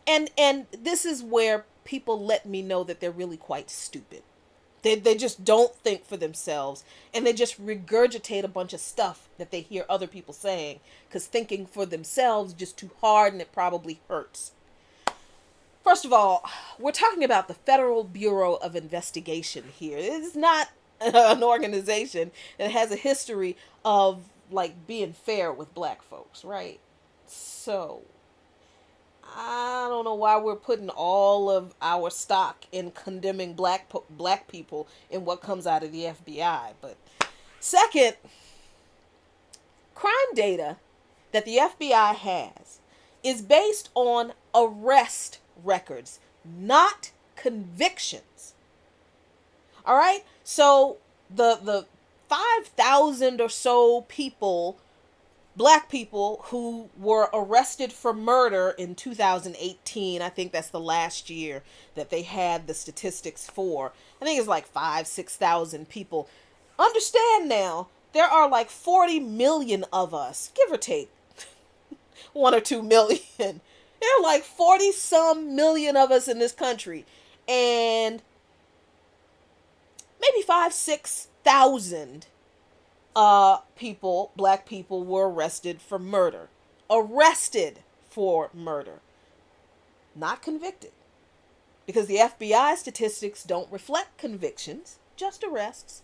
this is where people let me know that they're really quite stupid. They just don't think for themselves, and they just regurgitate a bunch of stuff that they hear other people saying, because thinking for themselves is just too hard, and it probably hurts. First of all, we're talking about the Federal Bureau of Investigation here. It is not an organization that has a history of being fair with black folks, right? So I don't know why we're putting all of our stock in condemning black people in what comes out of the FBI. But second, crime data that the FBI has is based on arrest records, not convictions. All right? So the 5,000 or so people, black people who were arrested for murder in 2018, I think that's the last year that they had the statistics for. I think it's like 6,000 people. Understand now, there are like 40 million of us, give or take 1 or 2 million. There are like 40 some million of us in this country. And maybe 6,000 people, black people, were arrested for murder. Arrested for murder. Not convicted. Because the FBI statistics don't reflect convictions, just arrests.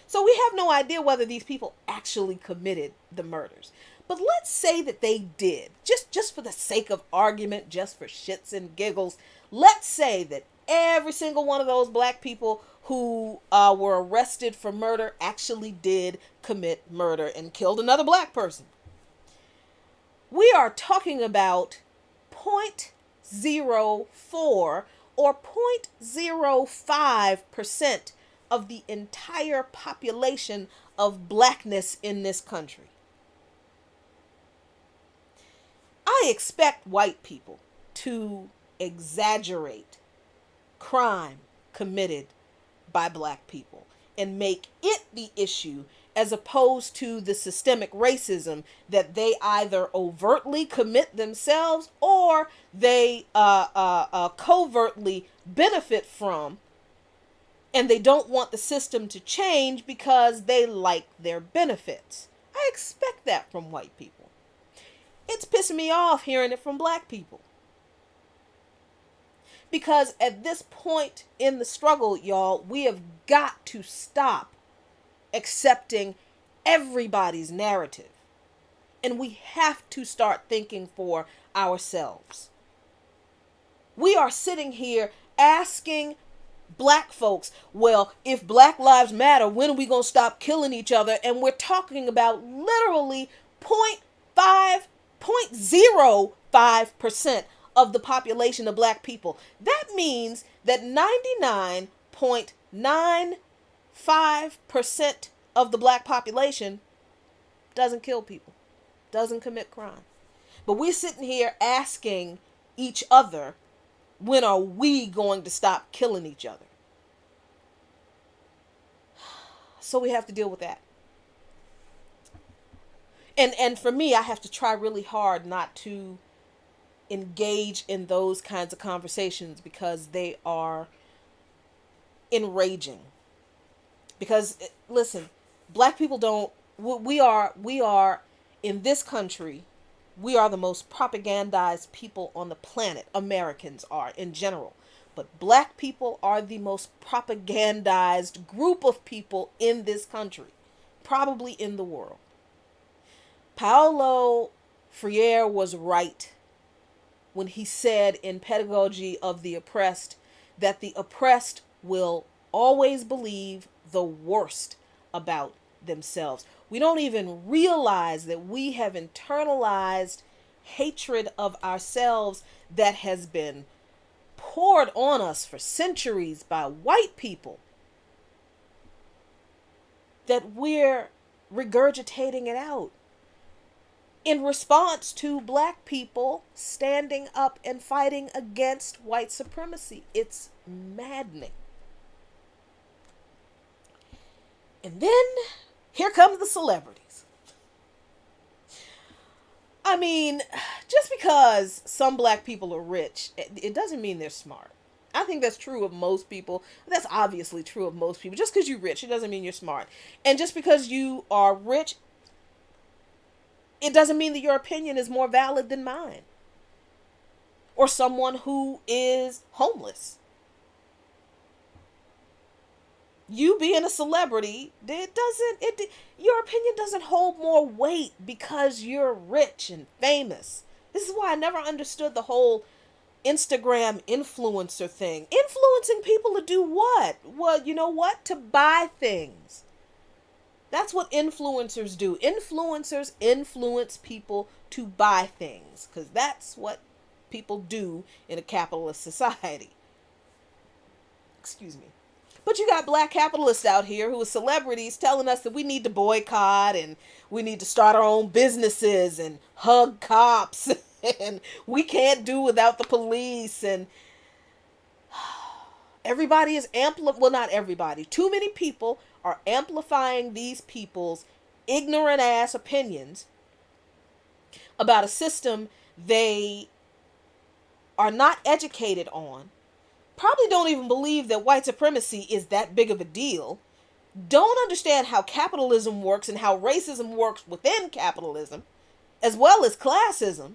So we have no idea whether these people actually committed the murders. But let's say that they did. Just for the sake of argument, just for shits and giggles, let's say that every single one of those black people who were arrested for murder actually did commit murder and killed another black person. We are talking about 0.04 or 0.05% of the entire population of blackness in this country. I expect white people to exaggerate crime committed by black people and make it the issue as opposed to the systemic racism that they either overtly commit themselves or they covertly benefit from, and they don't want the system to change because they like their benefits. I expect that from white people. It's pissing me off hearing it from black people. Because at this point in the struggle, y'all, we have got to stop accepting everybody's narrative. And we have to start thinking for ourselves. We are sitting here asking black folks, well, if Black Lives Matter, when are we going to stop killing each other? And we're talking about literally 0.05% of the population of black people. That means that 99.95% of the black population doesn't kill people, doesn't commit crime. But we're sitting here asking each other, when are we going to stop killing each other? So we have to deal with that. And for me, I have to try really hard not to engage in those kinds of conversations because they are enraging. Because listen, black people we are in this country, we are the most propagandized people on the planet. Americans are in general. But black people are the most propagandized group of people in this country, probably in the world. Paulo Freire was right when he said in Pedagogy of the Oppressed that the oppressed will always believe the worst about themselves. We don't even realize that we have internalized hatred of ourselves that has been poured on us for centuries by white people, that we're regurgitating it out in response to black people standing up and fighting against white supremacy. It's maddening. And then here comes the celebrities. I mean, just because some black people are rich, it doesn't mean they're smart. I think that's true of most people. That's obviously true of most people. Just because you're rich, it doesn't mean you're smart. And just because you are rich, it doesn't mean that your opinion is more valid than mine. Or someone who is homeless. You being a celebrity, your opinion doesn't hold more weight because you're rich and famous. This is why I never understood the whole Instagram influencer thing. Influencing people to do what? Well, you know what? To buy things. That's what influencers do. Influencers influence people to buy things because that's what people do in a capitalist society. Excuse me. But you got black capitalists out here who are celebrities telling us that we need to boycott and we need to start our own businesses and hug cops and we can't do without the police, and everybody is well, not everybody. Too many people are amplifying these people's ignorant ass opinions about a system they are not educated on, probably don't even believe that white supremacy is that big of a deal, don't understand how capitalism works and how racism works within capitalism, as well as classism.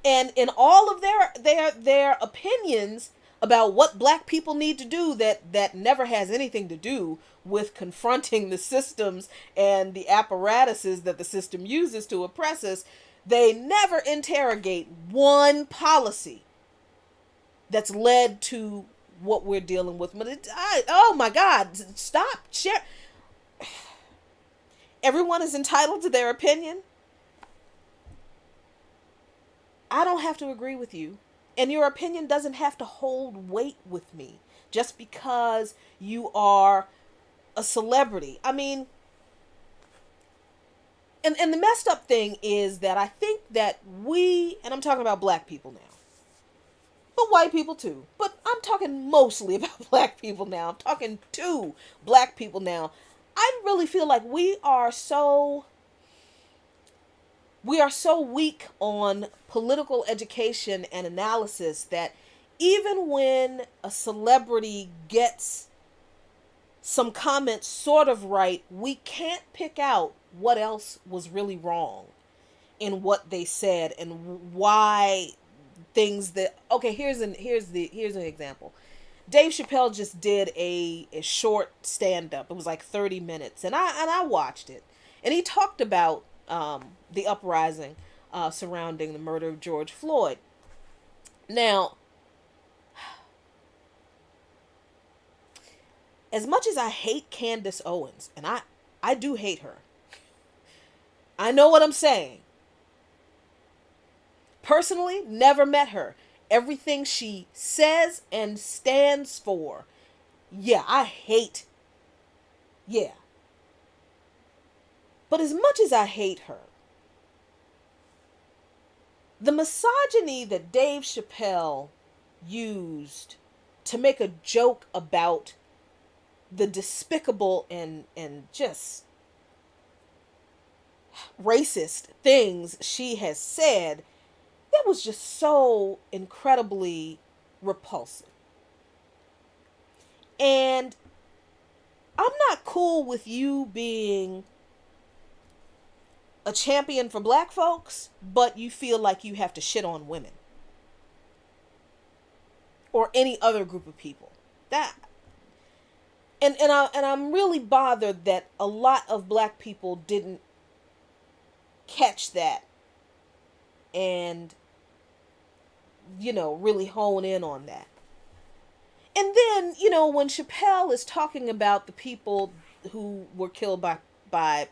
And in all of their opinions about what black people need to do that never has anything to do with confronting the systems and the apparatuses that the system uses to oppress us, they never interrogate one policy that's led to what we're dealing with. But oh my God, stop. Share. Everyone is entitled to their opinion. I don't have to agree with you. And your opinion doesn't have to hold weight with me just because you are a celebrity. I mean, and the messed up thing is that I think that and I'm talking about black people now, but white people too, but I'm talking mostly about black people now. I'm talking to black people now. I really feel like we are so weak on political education and analysis that even when a celebrity gets some comments sort of right, we can't pick out what else was really wrong in what they said and why things that, okay, here's an example. Dave Chappelle just did a short stand-up. It was like 30 minutes, and I watched it, and he talked about the uprising surrounding the murder of George Floyd. Now, as much as I hate Candace Owens, and I do hate her, I know what I'm saying. Personally, never met her. Everything she says and stands for, yeah, I hate. Yeah. But as much as I hate her, the misogyny that Dave Chappelle used to make a joke about the despicable and just racist things she has said, that was just so incredibly repulsive. And I'm not cool with you being a champion for black folks, but you feel like you have to shit on women or any other group of people. And I'm really bothered that a lot of black people didn't catch that and, really hone in on that. And then, when Chappelle is talking about the people who were killed by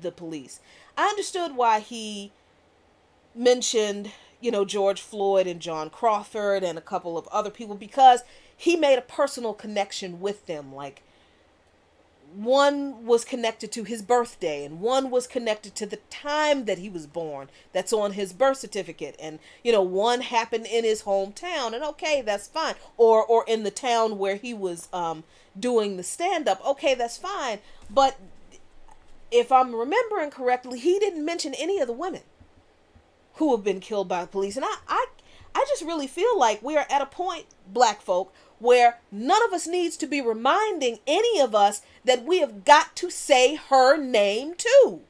the police, I understood why he mentioned, George Floyd and John Crawford and a couple of other people, because he made a personal connection with them. Like, one was connected to his birthday and one was connected to the time that he was born. That's on his birth certificate. And, one happened in his hometown, and okay, that's fine. Or in the town where he was doing the stand-up. Okay, that's fine. But if I'm remembering correctly, he didn't mention any of the women who have been killed by the police. And I just really feel like we are at a point, black folk, where none of us needs to be reminding any of us that we have got to say her name too.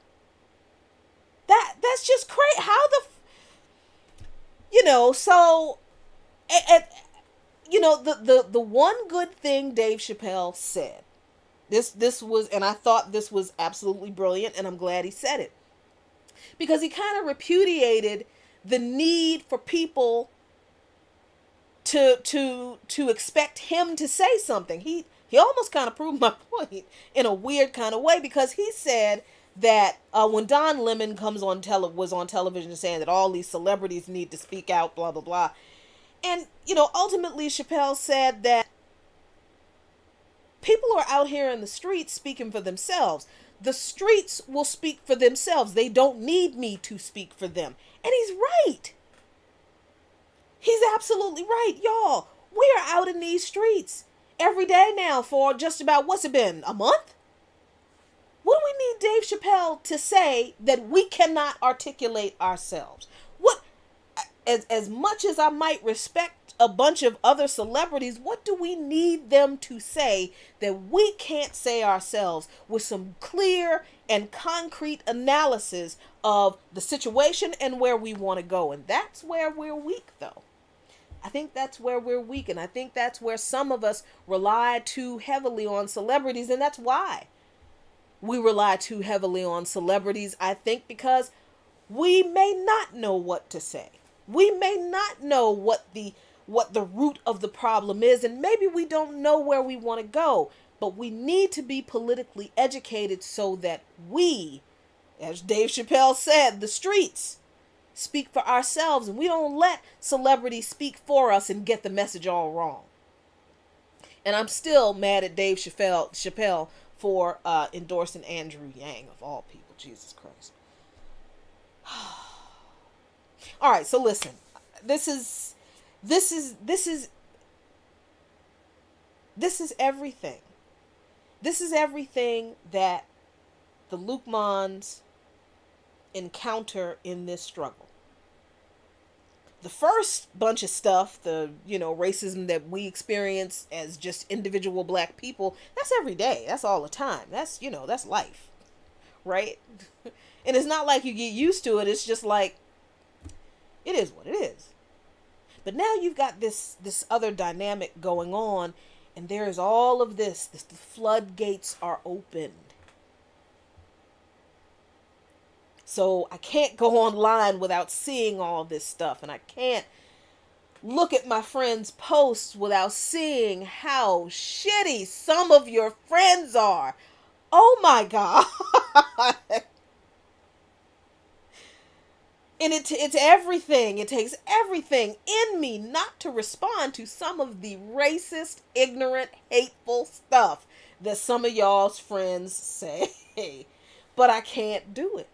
That's just crazy. How so, the one good thing Dave Chappelle said, this was, and I thought this was absolutely brilliant, and I'm glad he said it. because he kind of repudiated the need for people to expect him to say something. He almost kind of proved my point in a weird kind of way, because he said that when Don Lemon was on television saying that all these celebrities need to speak out, blah blah blah, and ultimately Chappelle said that people are out here in the streets speaking for themselves. The streets will speak for themselves. They don't need me to speak for them. And he's right. He's absolutely right, y'all. We are out in these streets every day now for just about, what's it been, a month? What do we need Dave Chappelle to say that we cannot articulate ourselves? What, as much as I might respect a bunch of other celebrities, what do we need them to say that we can't say ourselves, with some clear and concrete analysis of the situation and where we want to go? And that's where we're weak, though. I think that's where we're weak, and I think that's where some of us rely too heavily on celebrities, and that's why we rely too heavily on celebrities, I think, because we may not know what to say. We may not know what the root of the problem is, and maybe we don't know where we want to go, but we need to be politically educated so that we, as Dave Chappelle said, the streets speak for ourselves, and we don't let celebrities speak for us and get the message all wrong. And I'm still mad at Dave Chappelle for endorsing Andrew Yang, of all people. Jesus Christ. All right, so listen. This is everything. This is everything that the Luqmans encounter in this struggle. The first bunch of stuff, the racism that we experience as just individual black people, that's every day. That's all the time. That's that's life, right? And it's not like you get used to it. It's just like, it is what it is. But now you've got this other dynamic going on, and there is all of this. The floodgates are opened. So I can't go online without seeing all this stuff, and I can't look at my friends' posts without seeing how shitty some of your friends are. Oh my God. And it's everything. It takes everything in me not to respond to some of the racist, ignorant, hateful stuff that some of y'all's friends say. But I can't do it.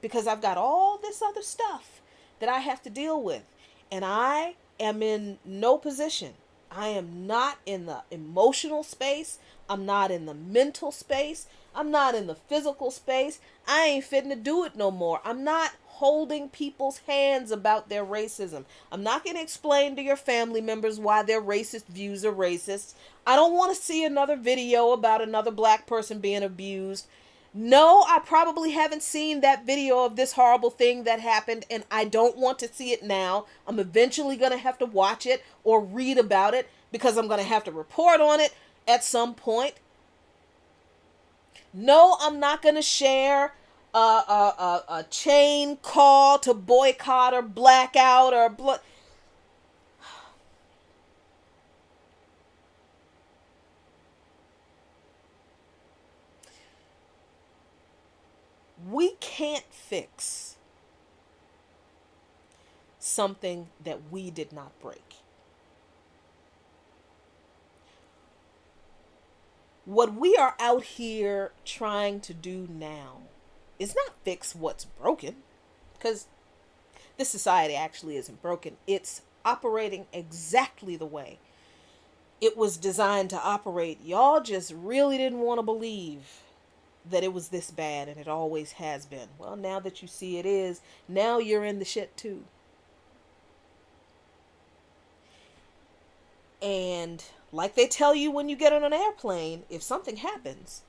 Because I've got all this other stuff that I have to deal with. And I am in no position. I am not in the emotional space. I'm not in the mental space. I'm not in the physical space. I ain't fitting to do it no more. I'm not holding people's hands about their racism. I'm not going to explain to your family members why their racist views are racist. I don't want to see another video about another black person being abused. No, I probably haven't seen that video of this horrible thing that happened, and I don't want to see it now. I'm eventually going to have to watch it or read about it, because I'm going to have to report on it at some point. No, I'm not going to share a chain call to boycott or blackout or blood. We can't fix something that we did not break. What we are out here trying to do now is not fix what's broken, because this society actually isn't broken. It's operating exactly the way it was designed to operate. Y'all just really didn't want to believe that it was this bad, and it always has been. Well, now that you see it is, now you're in the shit too. And like they tell you when you get on an airplane, if something happens,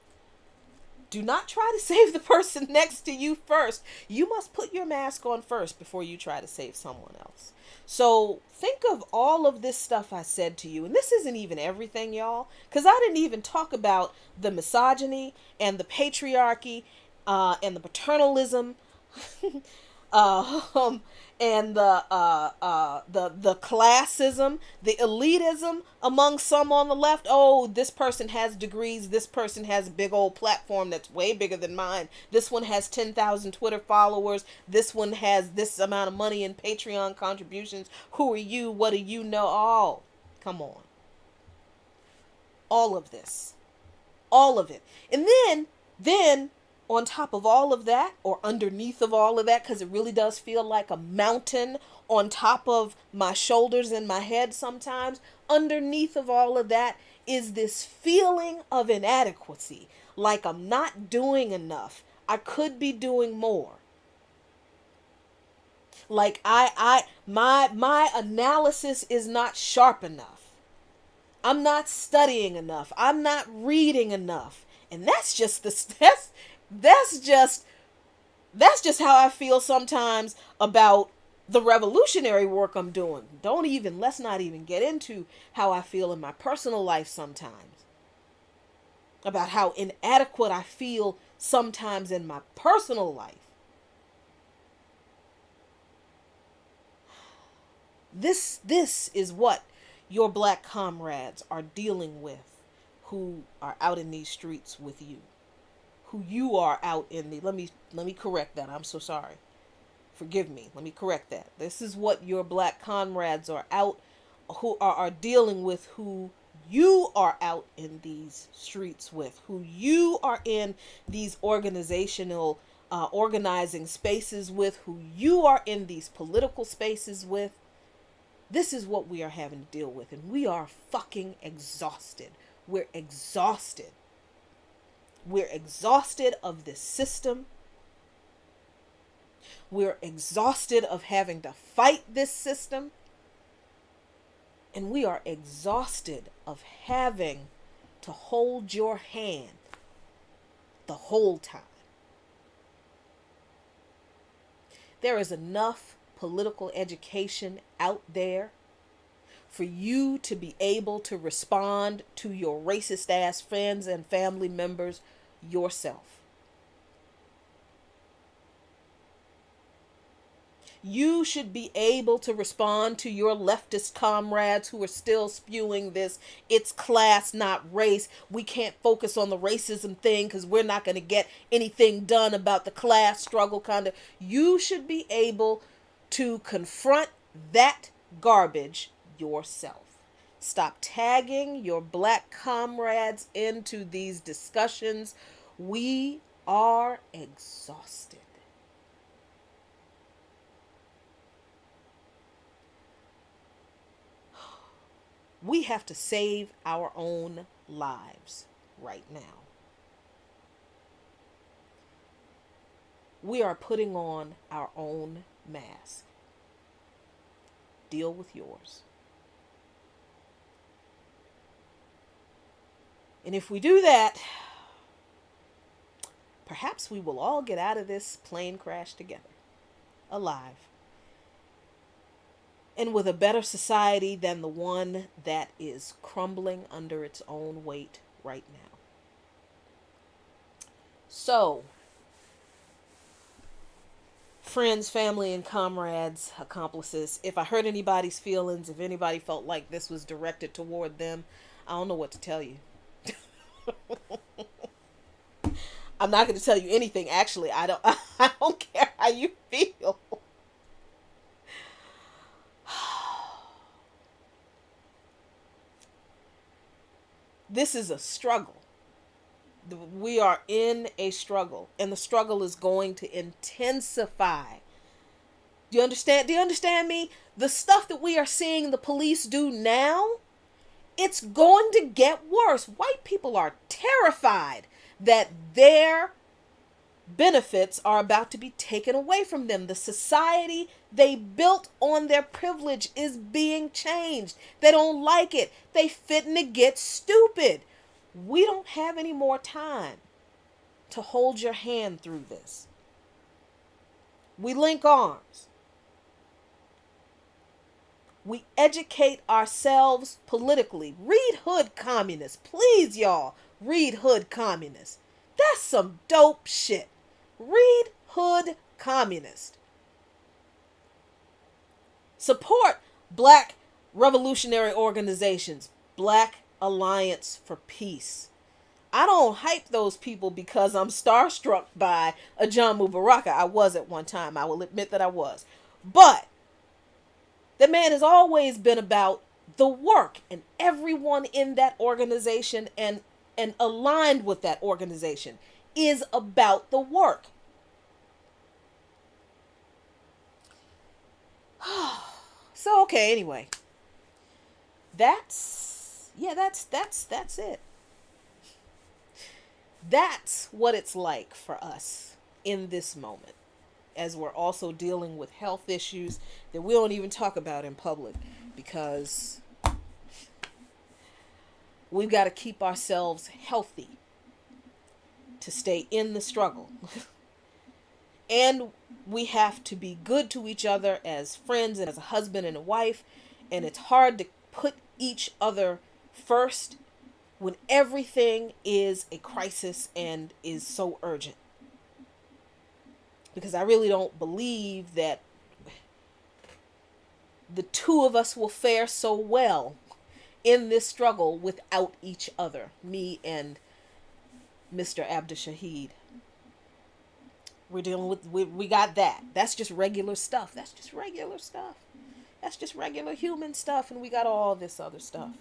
do not try to save the person next to you first. You must put your mask on first before you try to save someone else. So think of all of this stuff I said to you. And this isn't even everything, y'all, because I didn't even talk about the misogyny and the patriarchy and the paternalism, um, and the classism, the elitism among some on the left. Oh, this person has degrees. This person has a big old platform that's way bigger than mine. This one has 10,000 Twitter followers. This one has this amount of money in Patreon contributions. Who are you? What do you know? Oh, come on. All of this, all of it, and then on top of all of that, or underneath of all of that, because it really does feel like a mountain on top of my shoulders and my head sometimes, underneath of all of that is this feeling of inadequacy, like I'm not doing enough. I could be doing more. Like my analysis is not sharp enough. I'm not studying enough. I'm not reading enough. And that's just the that's just that's just how I feel sometimes about the revolutionary work I'm doing. Let's not even get into how I feel in my personal life sometimes. About how inadequate I feel sometimes in my personal life. This is what your black comrades are dealing with who are out in these streets with you. Who you are out in the let me correct that. I'm so sorry. Forgive me. Let me correct that. This is what your black comrades are out who are dealing with, who you are out in these streets with, who you are in these organizational organizing spaces with, who you are in these political spaces with. This is what we are having to deal with, and we are fucking exhausted. We're exhausted. We're exhausted of this system. We're exhausted of having to fight this system. And we are exhausted of having to hold your hand the whole time. There is enough political education out there for you to be able to respond to your racist ass friends and family members yourself. You should be able to respond to your leftist comrades who are still spewing this, it's class, not race. We can't focus on the racism thing because we're not going to get anything done about the class struggle kind of. You should be able to confront that garbage yourself. Stop tagging your black comrades into these discussions. We are exhausted. We have to save our own lives right now. We are putting on our own mask. Deal with yours. And if we do that, perhaps we will all get out of this plane crash together, alive, and with a better society than the one that is crumbling under its own weight right now. So, friends, family, and comrades, accomplices, if I hurt anybody's feelings, if anybody felt like this was directed toward them, I don't know what to tell you. I'm not going to tell you anything. Actually, I don't care how you feel. This is a struggle. We are in a struggle, and the struggle is going to intensify. Do you understand? Do you understand me? The stuff that we are seeing the police do now, it's going to get worse. White people are terrified that their benefits are about to be taken away from them. The society they built on their privilege is being changed. They don't like it. They fitting to get stupid. We don't have any more time to hold your hand through this. We link arms. We educate ourselves politically. Read Hood Communist. Please, y'all, read Hood Communist. That's some dope shit. Read Hood Communist. Support Black revolutionary organizations. Black Alliance for Peace. I don't hype those people because I'm starstruck by a John Mubaraka. I was at one time. I will admit that I was. But the man has always been about the work, and everyone in that organization and aligned with that organization is about the work. So okay, anyway. That's it. That's what it's like for us in this moment, as we're also dealing with health issues that we don't even talk about in public because we've got to keep ourselves healthy to stay in the struggle. And we have to be good to each other as friends and as a husband and a wife. And it's hard to put each other first when everything is a crisis and is so urgent. Because I really don't believe that the two of us will fare so well in this struggle without each other, me and Mr. Abdushahid. We're dealing with, we got that. That's just regular stuff. That's just regular stuff. That's just regular human stuff. And we got all this other stuff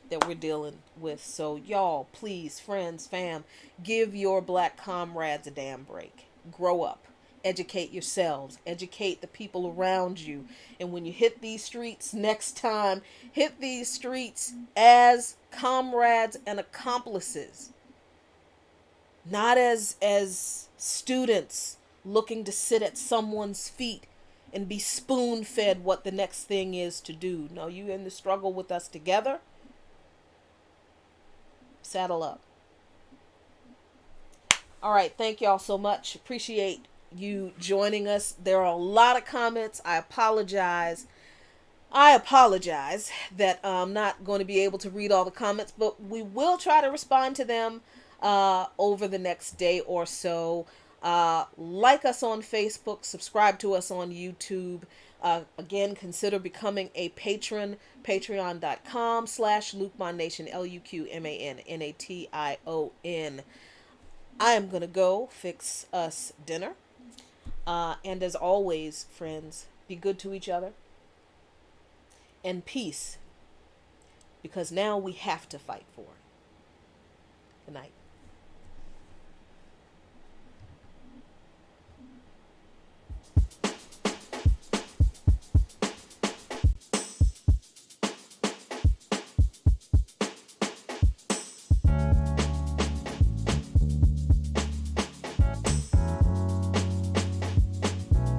that we're dealing with. So y'all, please, friends, fam, give your black comrades a damn break. Grow up. Educate yourselves. Educate the people around you. And when you hit these streets next time, hit these streets as comrades and accomplices. Not as students looking to sit at someone's feet and be spoon-fed what the next thing is to do. No, you in the struggle with us together. Saddle up. All right, thank y'all so much. Appreciate you joining us. There are a lot of comments. I apologize that I'm not going to be able to read all the comments, but we will try to respond to them over the next day or so. Like us on Facebook, subscribe to us on YouTube. Again, consider becoming a patron, patreon.com/Luqman Nation, LuqMannation. I am going to go fix us dinner. And as always, friends, be good to each other. And peace. Because now we have to fight for it. Good night.